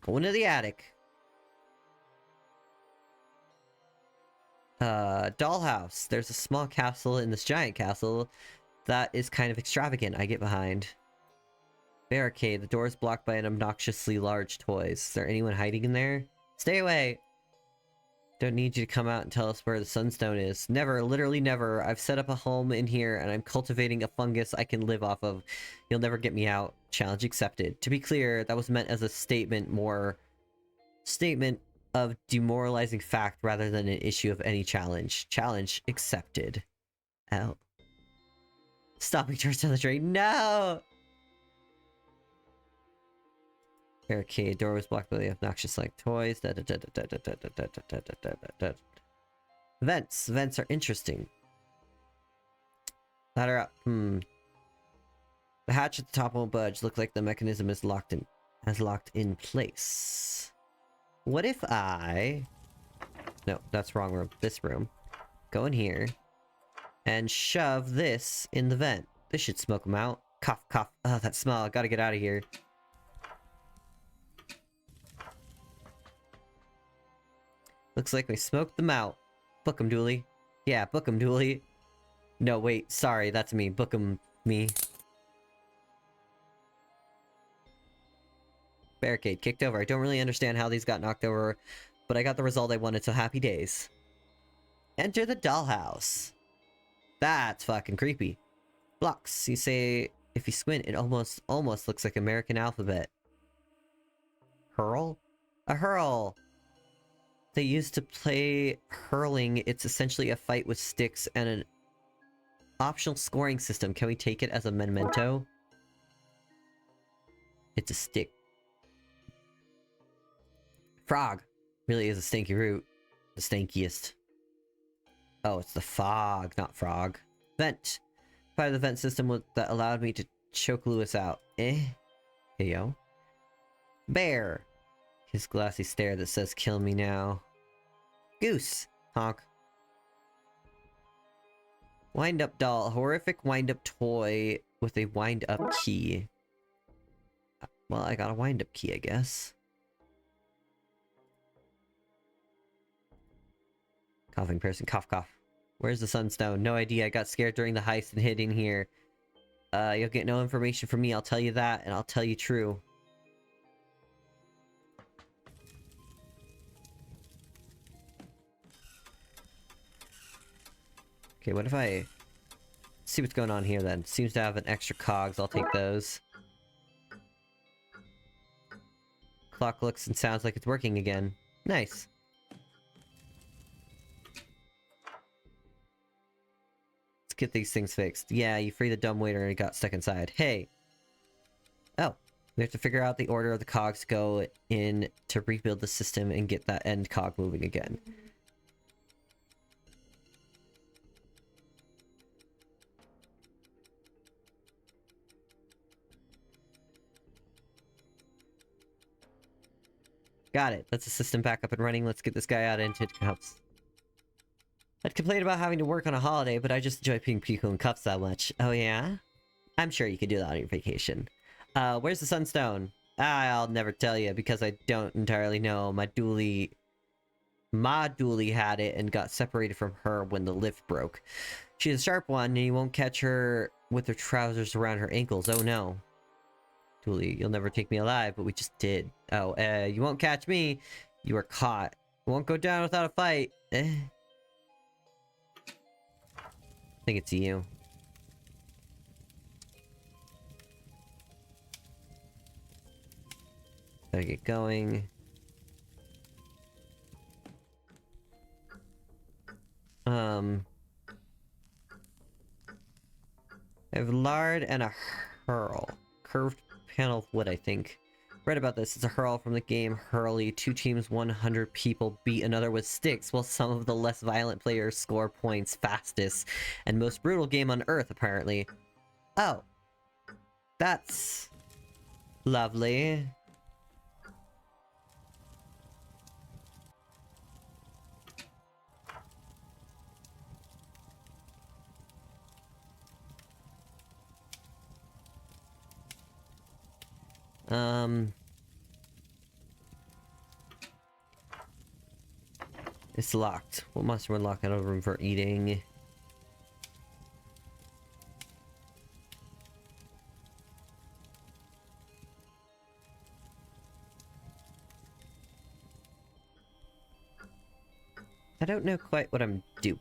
Going to the attic. Dollhouse. There's a small castle in this giant castle that is kind of extravagant. I get behind. Barricade. The door is blocked by an obnoxiously large toys. Is there anyone hiding in there? Stay away! Don't need you to come out and tell us where the sunstone is. Never, literally never. I've set up a home in here and I'm cultivating a fungus I can live off of. You'll never get me out. Challenge accepted. To be clear, that was meant as a statement of demoralizing fact rather than an issue of any challenge. Challenge accepted. Oh. Stopping towards down the drain. No! Barricade. Door was blocked by the obnoxious like toys. Vents. Vents are interesting. Ladder up. The hatch at the top won't budge. Look like the mechanism is locked in place. What if I... No, that's wrong room. This room. Go in here. And shove this in the vent. This should smoke them out. Cough, cough. Oh, that smell. I gotta get out of here. Looks like we smoked them out. Book 'em, Dooley. Yeah, book 'em, Dooley. No, wait. Sorry, that's me. Book 'em, me. Barricade kicked over. I don't really understand how these got knocked over, but I got the result I wanted, so happy days. Enter the dollhouse. That's fucking creepy. Blocks. You say, if you squint, it almost looks like American alphabet. Hurl? A hurl! They used to play hurling. It's essentially a fight with sticks and an optional scoring system. Can we take it as a memento? It's a stick. Frog. Really is a stinky root. The stankiest. Oh, it's the fog, not frog. Vent. Part of the vent system that allowed me to choke Lewis out. Hey yo. Bear. His glassy stare that says kill me now. Goose. Honk. Wind-up doll. A horrific wind-up toy with a wind-up key. Well, I got a wind-up key, I guess. Coughing person. Cough, cough. Where's the sunstone? No idea. I got scared during the heist and hid in here. You'll get no information from me. I'll tell you that, and I'll tell you true. Okay, what if I... see what's going on here, then. Seems to have an extra cogs. I'll take those. Clock looks and sounds like it's working again. Nice. Get these things fixed. Yeah, you free the dumb waiter and it got stuck inside. Hey! Oh. We have to figure out the order of the cogs to go in to rebuild the system and get that end cog moving again. Got it. That's the system back up and running. Let's get this guy out into cuffs. I'd complain about having to work on a holiday, but I just enjoy being people in cuffs that much. Oh yeah? I'm sure you could do that on your vacation. Where's the sunstone? I'll never tell you because I don't entirely know. My dually had it and got separated from her when the lift broke. She's a sharp one and you won't catch her with her trousers around her ankles. Oh no. Dooley, you'll never take me alive, but we just did. Oh, you won't catch me. You are caught. Won't go down without a fight. I think it's you. Gotta get going. I have lard and a hurl. Curved panel of wood, I think. Read about this. It's a hurl from the game Hurley. 2 teams, 100 people beat another with sticks, while some of the less violent players score points fastest. And most brutal game on Earth, apparently. Oh. That's... lovely. It's locked. What monster would lock out a room for eating? I don't know quite what I'm doing.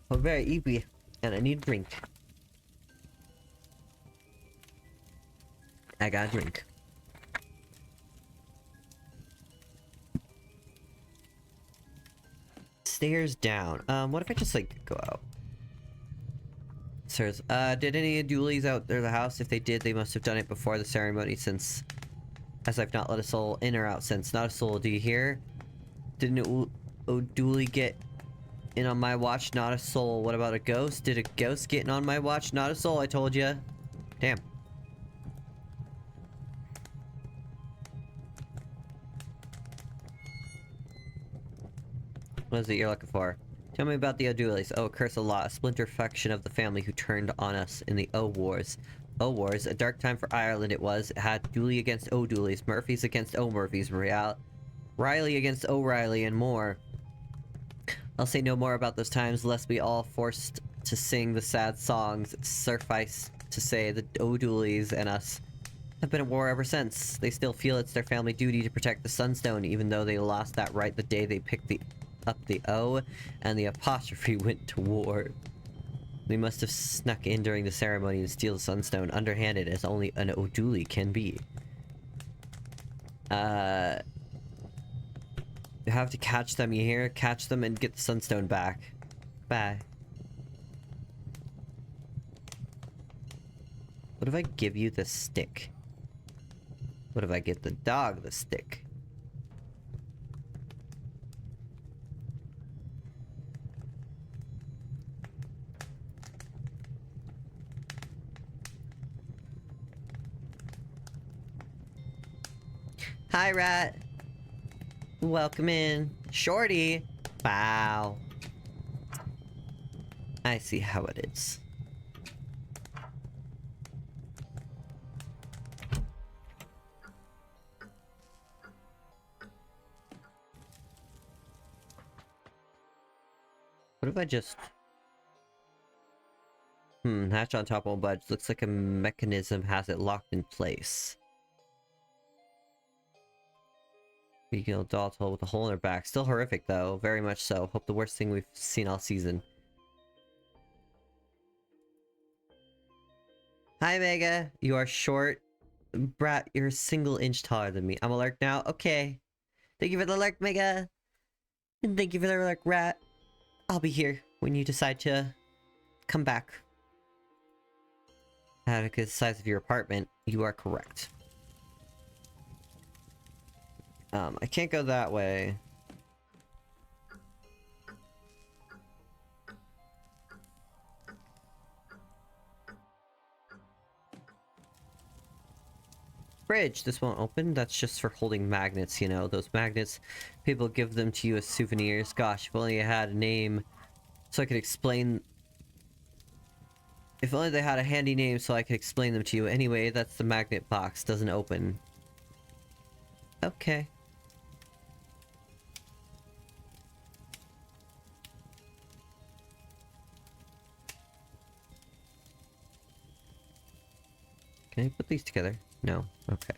I'm very eepy, and I need a drink. I got a drink. stairs down. What if I just, like, go out? Sirs, did any doolies out there the house? If they did, they must have done it before the ceremony, since... As I've not let a soul in or out since. Not a soul, do you hear? Didn't O'Dooley get in on my watch? Not a soul. What about a ghost? Did a ghost get in on my watch? Not a soul, I told ya. Damn. What is it you're looking for? Tell me about the O'Dooleys. Oh, curse a lot. A splinter faction of the family who turned on us in the O-Wars. O-Wars, a dark time for Ireland it was. It had Dooley against O'Dooleys, Murphys against O'Murphys, Riley against O'Reilly, and more. I'll say no more about those times, lest we all forced to sing the sad songs. Suffice to say, the O'Dooleys and us have been at war ever since. They still feel it's their family duty to protect the Sunstone, even though they lost that right the day they picked up the O, and the apostrophe went to war. We must have snuck in during the ceremony and steal the Sunstone, underhanded as only an O'Dooley can be. You have to catch them, you hear? Catch them and get the Sunstone back. Bye. What if I give you the stick? What if I give the dog the stick? Hi, Rat. Welcome in. Shorty. Wow. I see how it is. What if I just... hatch on top won't budge. Looks like a mechanism has it locked in place. Beagle doll toll with a hole in her back. Still horrific though, very much so. Hope the worst thing we've seen all season. Hi Mega, you are short. Brat, you're a single inch taller than me. I'm a lurk now? Okay. Thank you for the lurk, Mega. And thank you for the lurk, Rat. I'll be here when you decide to come back. At the size of your apartment, you are correct. I can't go that way. Bridge, this won't open. That's just for holding magnets, you know, those magnets. People give them to you as souvenirs. Gosh, if only I had a name so I could explain. If only they had a handy name so I could explain them to you. Anyway, that's the magnet box. Doesn't open. Okay. Can I put these together? No. Okay.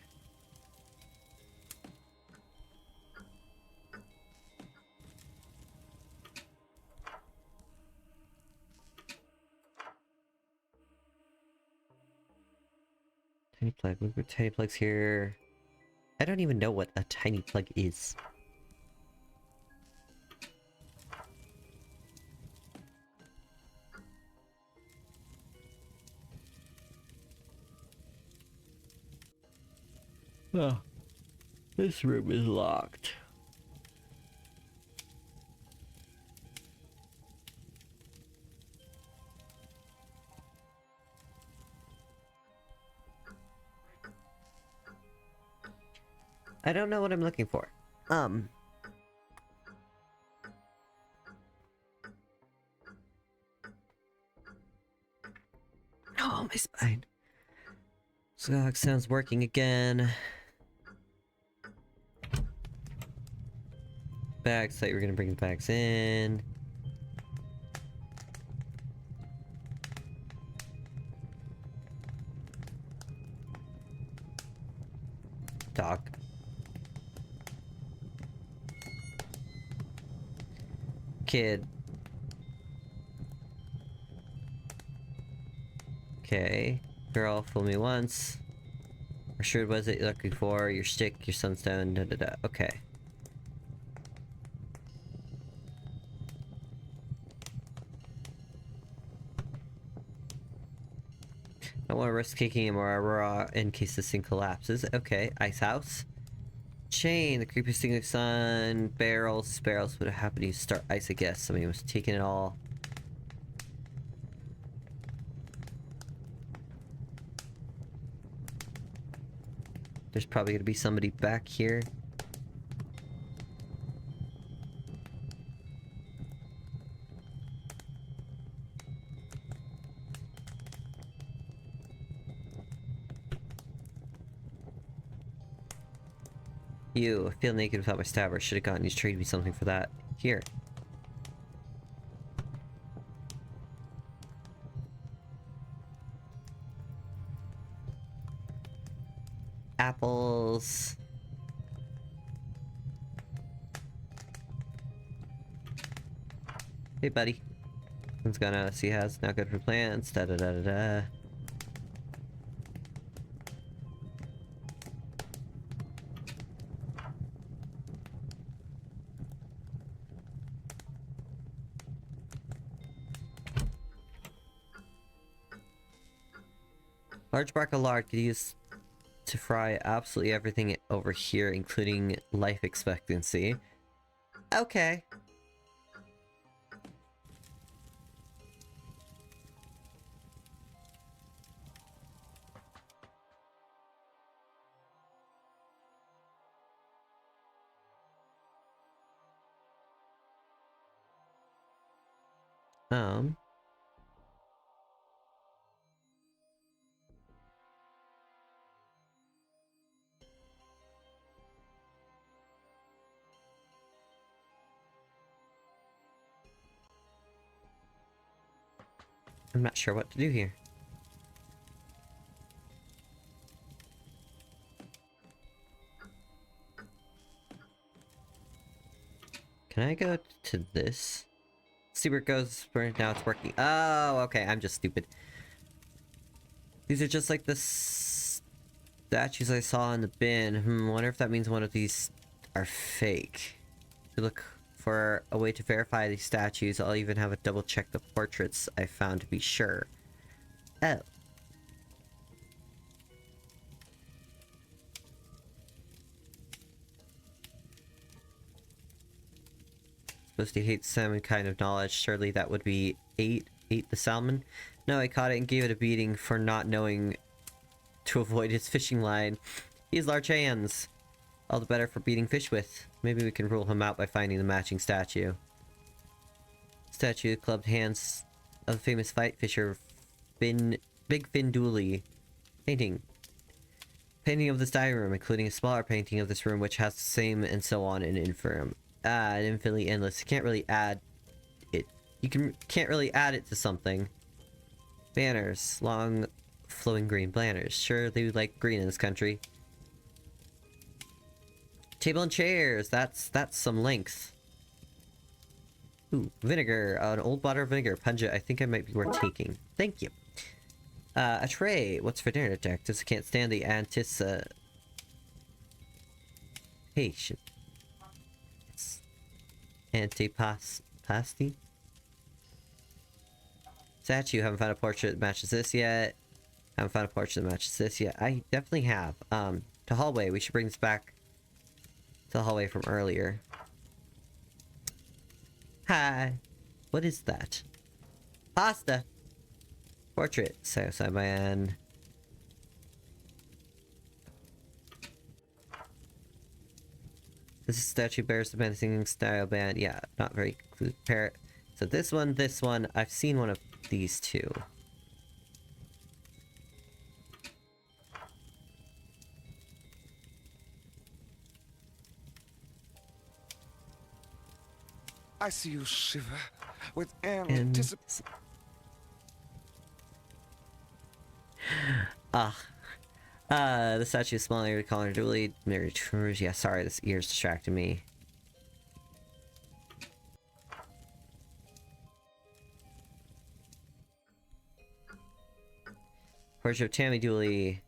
Tiny plug. We've got tiny plugs here. I don't even know what a tiny plug is. Oh, this room is locked. I don't know what I'm looking for. Oh, my spine. So sounds working again. Bags, thought you were gonna bring the bags in. Dog. Kid. Okay. Girl, fool me once. Or sure was it you're looking for? Your stick, your sunstone, da da da. Okay. I don't want to risk kicking him or Aurora in case this thing collapses. Okay, ice house. Chain, the creepy stinging sun, barrels. Barrels would have happened to start ice, I guess. Somebody was taking it all. There's probably gonna be somebody back here. You, I feel naked without my stabber. Should have gotten you to trade me something for that. Here. Apples. Hey, buddy. Someone's gonna see has not good for plants. Da da da da da. Large bark of lard could use to fry absolutely everything over here, including life expectancy. Okay. I'm not sure what to do here. Can I go to this? See where it goes. Now it's working. Oh, okay. I'm just stupid. These are just like the statues I saw in the bin. Wonder if that means one of these are fake. To look for a way to verify these statues, I'll even have a double check the portraits I found to be sure. Oh. Supposed to hate salmon kind of knowledge. Surely that would be ate the salmon. No, I caught it and gave it a beating for not knowing to avoid his fishing line. He has large hands. All the better for beating fish with. Maybe we can rule him out by finding the matching statue. Statue of clubbed hands of the famous fight fisher Big Fin Dooley. Painting. Painting of this dining room, including a smaller painting of this room which has the same and so on in infirm. An infinitely endless. You can't really add it. Can't really add it to something. Banners. Long flowing green banners. Sure, they like green in this country. Table and chairs. That's some length. Ooh, vinegar. An old bottle of vinegar. Pungent. I think I might be worth taking. Thank you. A tray. What's for dinner, detectives? I can't stand the anticipation. It's antipasti. Statue. Haven't found a portrait that matches this yet. Haven't found a portrait that matches this yet. I definitely have. To hallway. We should bring this back to the hallway from earlier. Hi. What is that? Pasta. Portrait. Southside man. This statue bears the menacing style band. Yeah, not very clear. Parrot. So this one. I've seen one of these two. I see you shiver with anticipation. The statue is small, you're calling her Dooley. Mary Tours. Yeah, sorry, this ear's distracting me. Portrait of Tammy Dooley.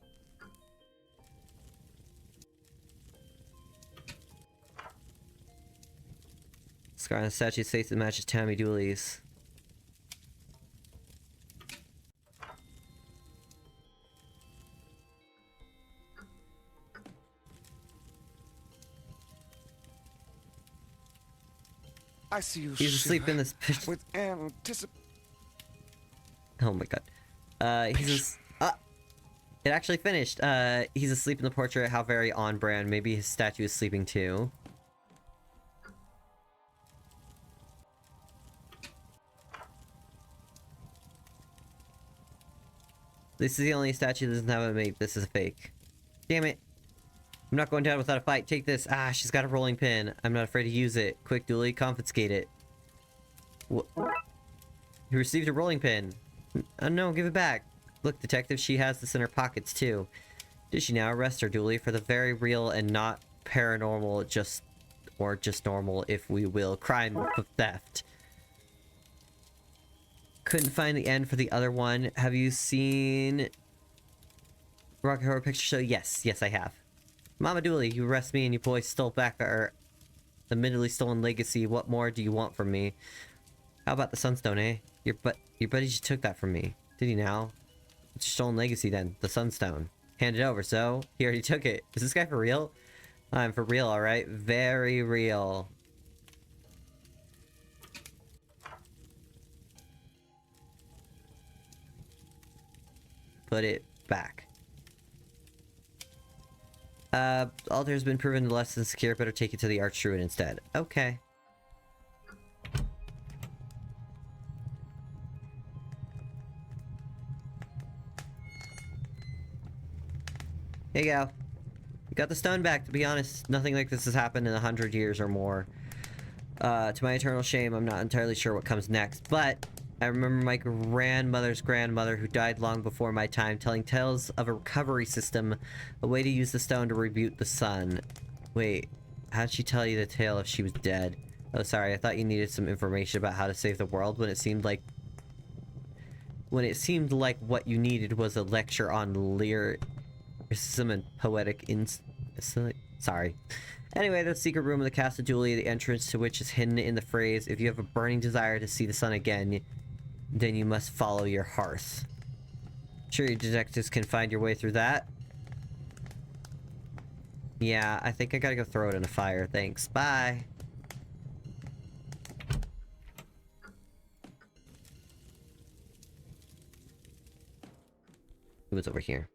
Scar on the statue's face that matches Tammy Dooley's. I see you He's asleep in this pit. with anticipation. Oh my god. It actually finished. He's asleep in the portrait. How very on brand. Maybe his statue is sleeping too. This is the only statue that doesn't have a mate. This is a fake. Damn it. I'm not going down without a fight. Take this. Ah, she's got a rolling pin. I'm not afraid to use it. Quick, Dooley, confiscate it. What? You received a rolling pin. No, give it back. Look, detective, she has this in her pockets too. Did she now arrest her, Dooley, for the very real and not paranormal, just normal, if we will, crime of theft? Couldn't find the end for the other one. Have you seen Rocket Horror Picture Show? Yes, I have. Mama Dooley, you arrest me and you boys stole back our admittedly stolen legacy. What more do you want from me? How about the Sunstone, eh? Your buddy just took that from me. Did he now? It's your stolen legacy then, the Sunstone. Hand it over, so? He already took it. Is this guy for real? I'm for real, alright? Very real. Put it back. Altar has been proven less than secure. Better take it to the Archdruid instead. Okay. Here you go. You got the stone back. To be honest, nothing like this has happened in 100 years or more. To my eternal shame, I'm not entirely sure what comes next, but I remember my grandmother's grandmother, who died long before my time, telling tales of a recovery system, a way to use the stone to reboot the sun. Wait, how'd she tell you the tale if she was dead? Oh, sorry, I thought you needed some information about how to save the world when it seemed like what you needed was a lecture on lyricism and poetic sorry. Anyway, the secret room of the Castle Dooley, the entrance to which is hidden in the phrase, if you have a burning desire to see the sun again, then you must follow your hearth. Sure, you detectives can find your way through that. Yeah, I think I gotta go throw it in a fire. Thanks. Bye. It was over here.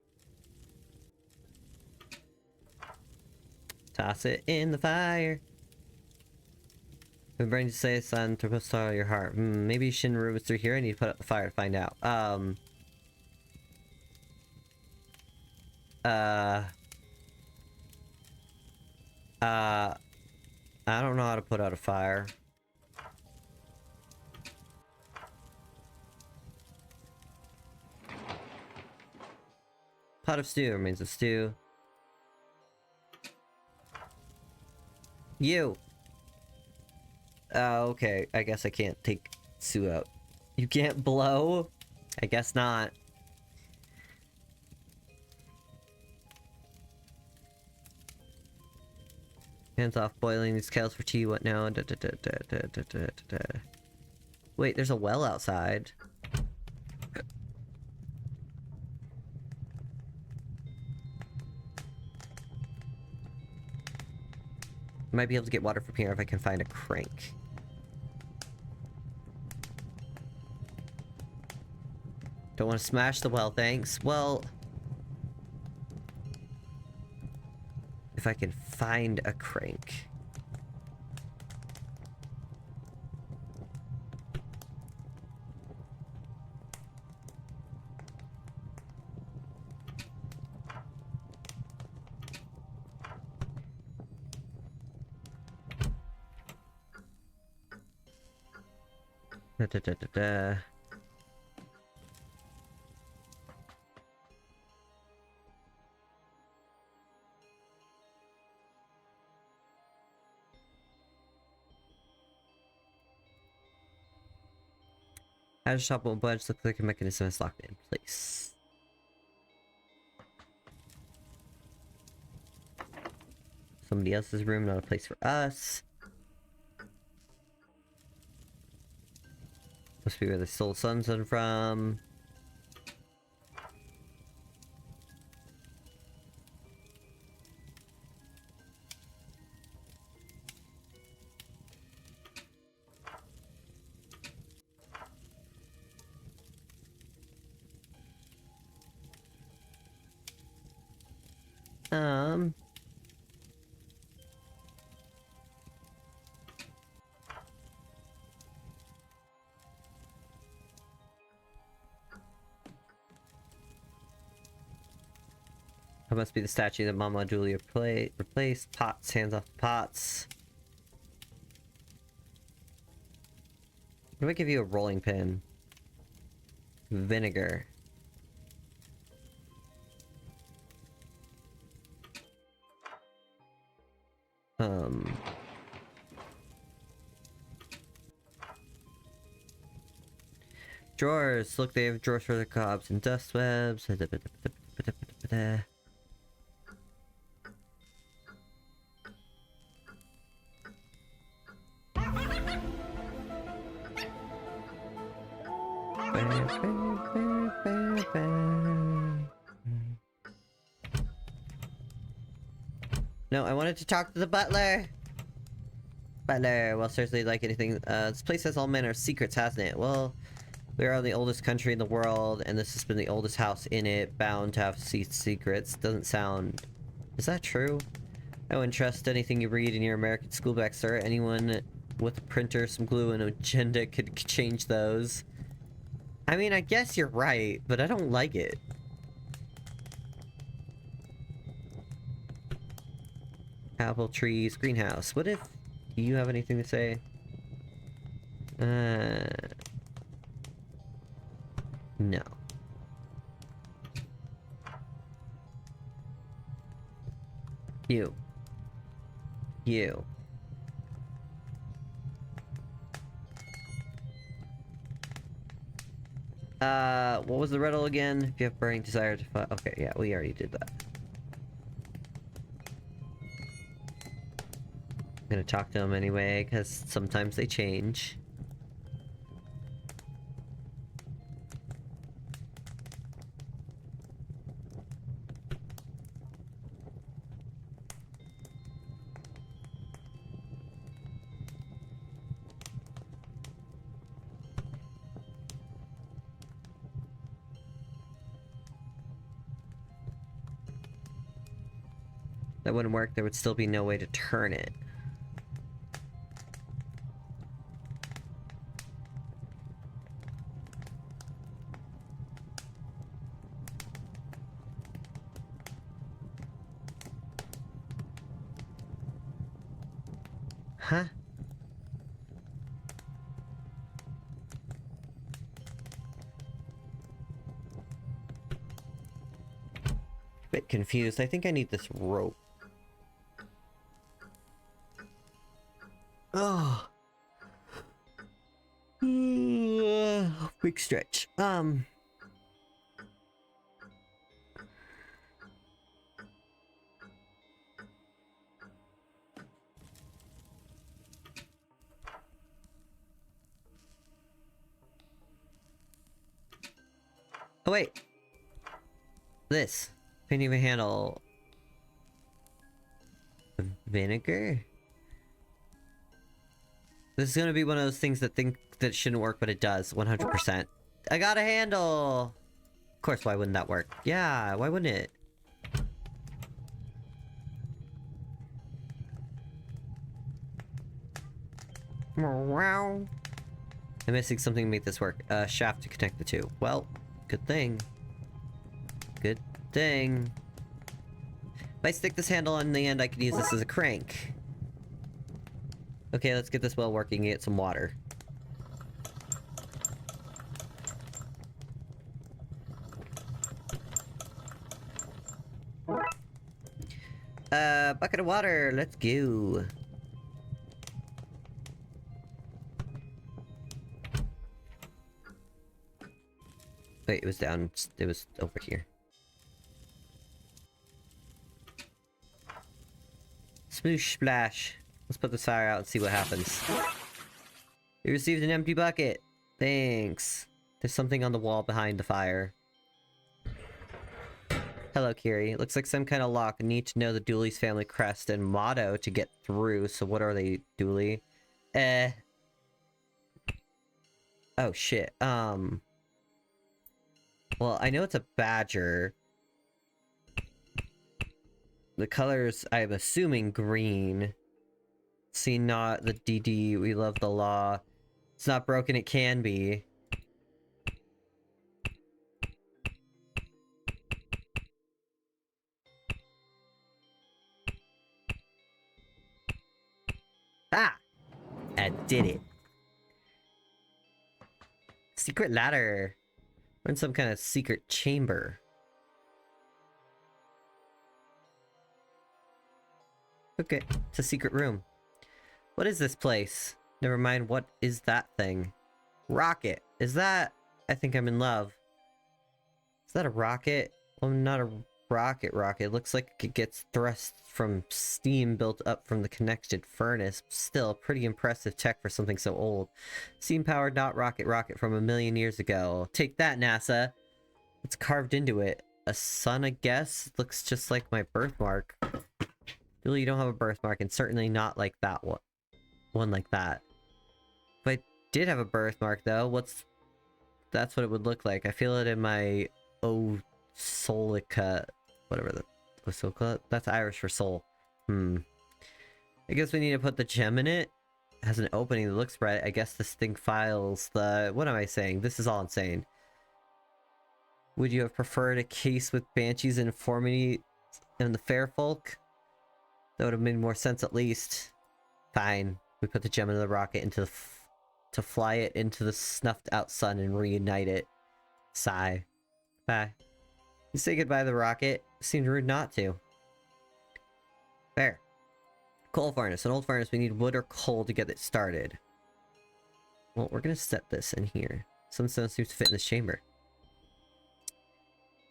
Toss it in the fire. I'm burning to say sun to follow your heart. Maybe Shinru was through here. I need to put up the fire to find out. I don't know how to put out a fire. Pot of stew remains of stew. You! Oh, okay. I guess I can't take Sue out. You can't blow? I guess not. Hands off boiling these kettles for tea. What now? Wait, there's a well outside. Might be able to get water from here if I can find a crank. Don't want to smash the well, thanks. Well, if I can find a crank. Da. How to shop won't budge. Looks like a mechanism is locked in place. Somebody else's room, not a place for us. Must be where the soul sun's from. Um... That must be the statue that Mama Julia replaced. Pots, hands off the pots. What do I give you a rolling pin? Vinegar. Drawers. Look, they have drawers for the cobs and dust webs. No, I wanted to talk to the butler. Butler, well, seriously, like anything, this place has all manner of secrets, hasn't it? Well, we are the oldest country in the world, and this has been the oldest house in it, bound to have secrets. Doesn't sound... Is that true? I wouldn't trust anything you read in your American school back, sir. Anyone with a printer, some glue, and an agenda could change those. I mean, I guess you're right, but I don't like it. Apple trees, greenhouse. What if... Do you have anything to say? No. You. What was the riddle again? If you have burning desire to fight. Okay, yeah, we already did that. I'm gonna talk to them anyway, because sometimes they change. That wouldn't work, there would still be no way to turn it. Huh? Bit confused. I think I need this rope. Oh. Big stretch. Oh wait. This. Can't even handle vinegar? This is gonna be one of those things that think that shouldn't work, but it does, 100%. I got a handle! Of course, why wouldn't that work? Yeah, why wouldn't it? I'm missing something to make this work. A shaft to connect the two. Well, good thing. Good thing. If I stick this handle on the end, I could use this as a crank. Okay, let's get this well working and get some water. Bucket of water, let's go. Wait, it was down, it was over here. Sploosh splash. Let's put the fire out and see what happens. We received an empty bucket. Thanks. There's something on the wall behind the fire. Hello, Kiri. It looks like some kind of lock. Need to know the Dooley's family crest and motto to get through. So what are they, Dooley? Oh, shit. Well, I know it's a badger. The colors, I'm assuming green. See, not the DD, we love the law. It's not broken, it can be. Ah! I did it. Secret ladder. We're in some kind of secret chamber. Okay, it's a secret room. What is this place? Never mind, what is that thing? Rocket. Is that... I think I'm in love. Is that a rocket? Well, not a rocket. It looks like it gets thrust from steam built up from the connected furnace. Still, pretty impressive tech for something so old. Steam-powered, not rocket from a million years ago. Take that, NASA! It's carved into it. A sun, I guess? Looks just like my birthmark. Really, you don't have a birthmark, and certainly not like that one. One like that. If I did have a birthmark, though, that's what it would look like. I feel it in my Solica, whatever the Osolica. That's Irish for soul. I guess we need to put the gem in it. It has an opening that looks bright. I guess this thing files the... What am I saying? This is all insane. Would you have preferred a case with banshees and informity and the fair folk? That would have made more sense at least. Fine. We put the gem in the rocket into the to fly it into the snuffed out sun and reunite it. Sigh. Bye. You say goodbye to the rocket? Seemed rude not to. Fair. Coal furnace. An old furnace. We need wood or coal to get it started. Well, we're gonna set this in here. Sunstone seems to fit in this chamber.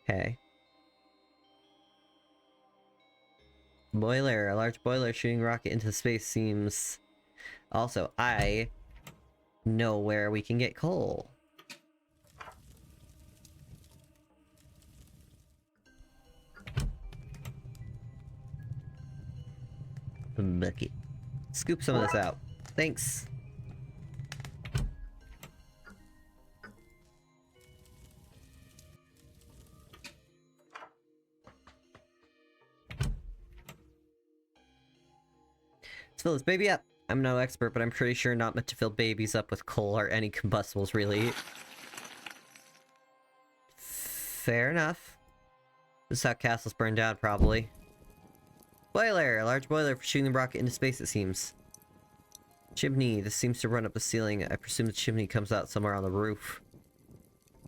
Okay. Boiler. A large boiler shooting rocket into space seems... Also, I know where we can get coal. Bucket. Scoop some of this out. Thanks. Let's fill this baby up. I'm no expert, but I'm pretty sure not meant to fill babies up with coal or any combustibles, really. Fair enough. This is how castles burn down, probably. Boiler! A large boiler for shooting the rocket into space, it seems. Chimney. This seems to run up the ceiling. I presume the chimney comes out somewhere on the roof.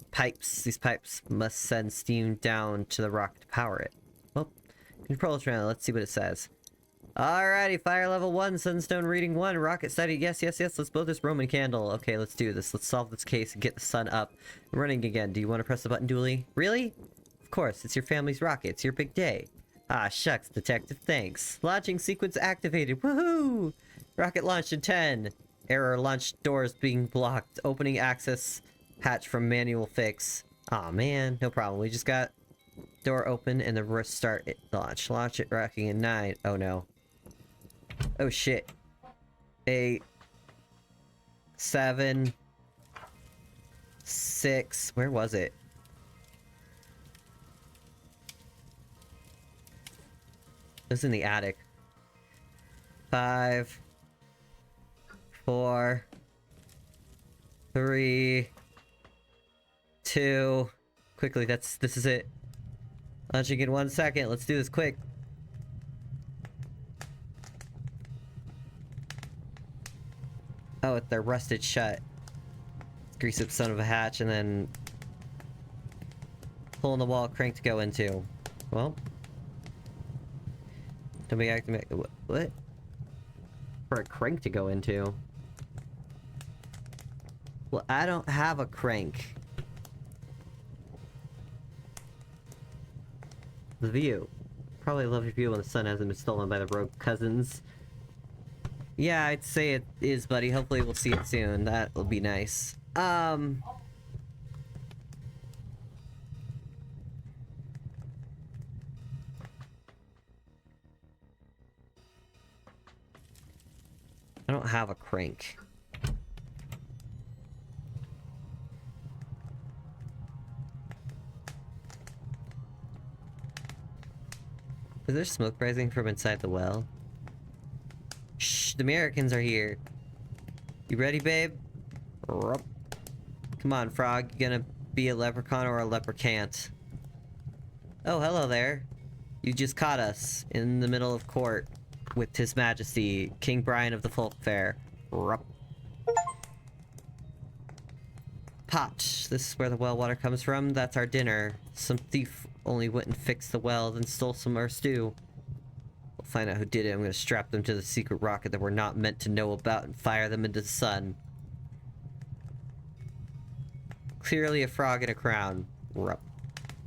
Pipes. These pipes must send steam down to the rocket to power it. Well, control channel. Let's see what it says. Alrighty, fire level 1, sunstone reading 1, rocket study, yes, let's blow this Roman candle. Okay, let's do this. Let's solve this case and get the sun up and running again. Do you want to press the button, Dooley? Really? Of course, it's your family's rocket. It's your big day. Ah, shucks, detective, thanks. Launching sequence activated, woohoo! Rocket launched in 10. Error, launch doors being blocked. Opening access hatch from manual fix. Aw, man, no problem. We just got door open and the restart it. Launch it, rocking in 9. Oh no. Oh shit. 8, 7, 6. Where was it? It was in the attic. 5, 4, 3, 2. Quickly, this is it. Launching in 1 second. Let's do this quick. Oh, they're rusted shut. Grease up son of a hatch and then hole in the wall, crank to go into. Well, don't be acting. What? For a crank to go into? Well, I don't have a crank. The view. Probably a lovely view when the sun hasn't been stolen by the rogue cousins. Yeah, I'd say it is, buddy. Hopefully we'll see it soon. That'll be nice. I don't have a crank. Is there smoke rising from inside the well? Shh, the Americans are here. You ready, babe? Rup. Come on, frog. You gonna be a leprechaun or a leprechant? Oh, hello there. You just caught us in the middle of court with His Majesty, King Brian of the Folk Fair. Rup. Potch. This is where the well water comes from. That's our dinner. Some thief only went and fixed the well, then stole some of our stew. We'll find out who did it. I'm gonna strap them to the secret rocket that we're not meant to know about and fire them into the sun. Clearly a frog in a crown. Rup.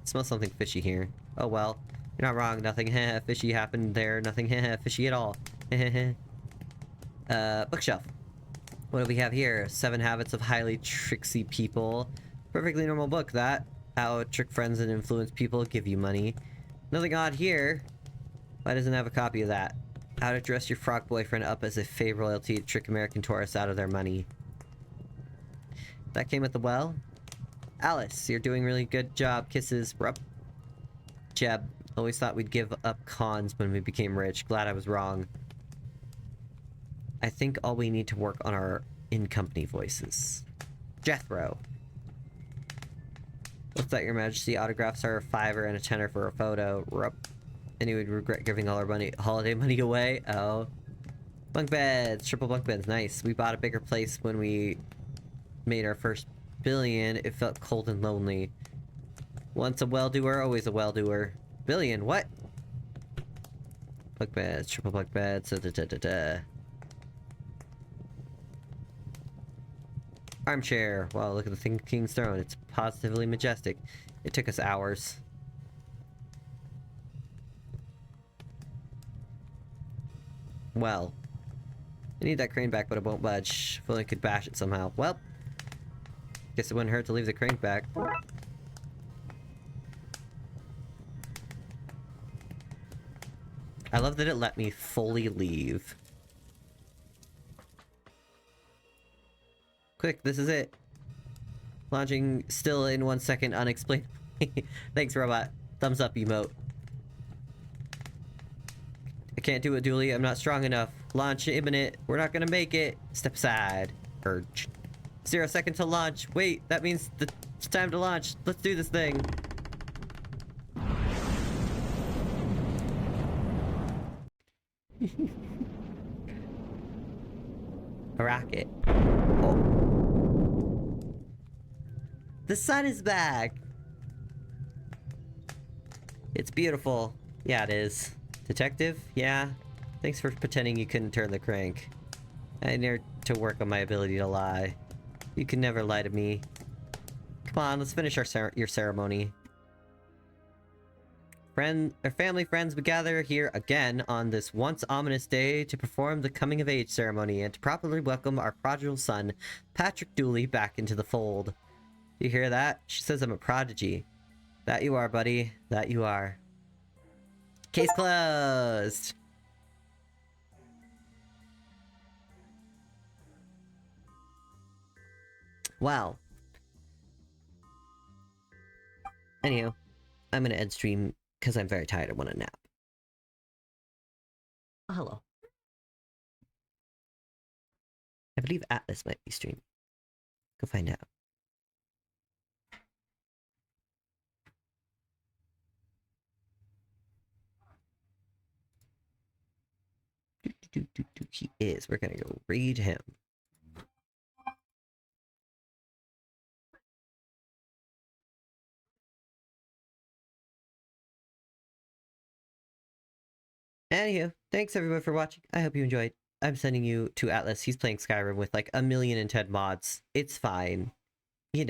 Smells something fishy here. Oh well. You're not wrong. Nothing fishy happened there. Nothing fishy at all. Bookshelf. What do we have here? 7 Habits of Highly Tricksy People. Perfectly normal book, that. How to trick friends and influence people, give you money. Nothing odd here. Why doesn't it have a copy of that? How to dress your frog boyfriend up as a fave royalty to trick American tourists out of their money. That came at the well. Alice, you're doing really good job. Kisses. Rup. Jeb. Always thought we'd give up cons when we became rich. Glad I was wrong. I think all we need to work on our in-company voices. Jethro. What's that, Your Majesty? Autographs are a $5 and a $10 for a photo. Rup. And you would regret giving all our money, holiday money away? Oh. Bunk beds. Triple bunk beds. Nice. We bought a bigger place when we made our first billion. It felt cold and lonely. Once a well-doer, always a well-doer. Billion? What? Bunk beds. Triple bunk beds. Armchair. Wow, look at the King's Throne. It's positively majestic. It took us hours. Well. I need that crane back, but it won't budge. If only I could bash it somehow. Well. Guess it wouldn't hurt to leave the crane back. I love that it let me fully leave. Quick, this is it. Launching still in 1 second, unexplained. Thanks, robot. Thumbs up, emote. I can't do it, Dooley. I'm not strong enough. Launch imminent. We're not gonna make it. Step aside. Urge. 0 second to launch. Wait, that means it's time to launch. Let's do this thing. A rocket. Oh. The sun is back! It's beautiful. Yeah, it is. Detective? Yeah? Thanks for pretending you couldn't turn the crank. I need to work on my ability to lie. You can never lie to me. Come on, let's finish your ceremony. Family friends, we gather here again on this once ominous day to perform the coming of age ceremony and to properly welcome our prodigal son, Patrick Dooley, back into the fold. Do you hear that? She says I'm a prodigy. That you are, buddy. That you are. Case closed! Wow. Anyhow, I'm gonna end stream because I'm very tired. I want a nap. Oh, hello. I believe Atlas might be streaming. Go find out. He is. We're gonna go read him. Anywho, thanks everyone for watching. I hope you enjoyed. I'm sending you to Atlas. He's playing Skyrim with like 1,010,000 mods. It's fine.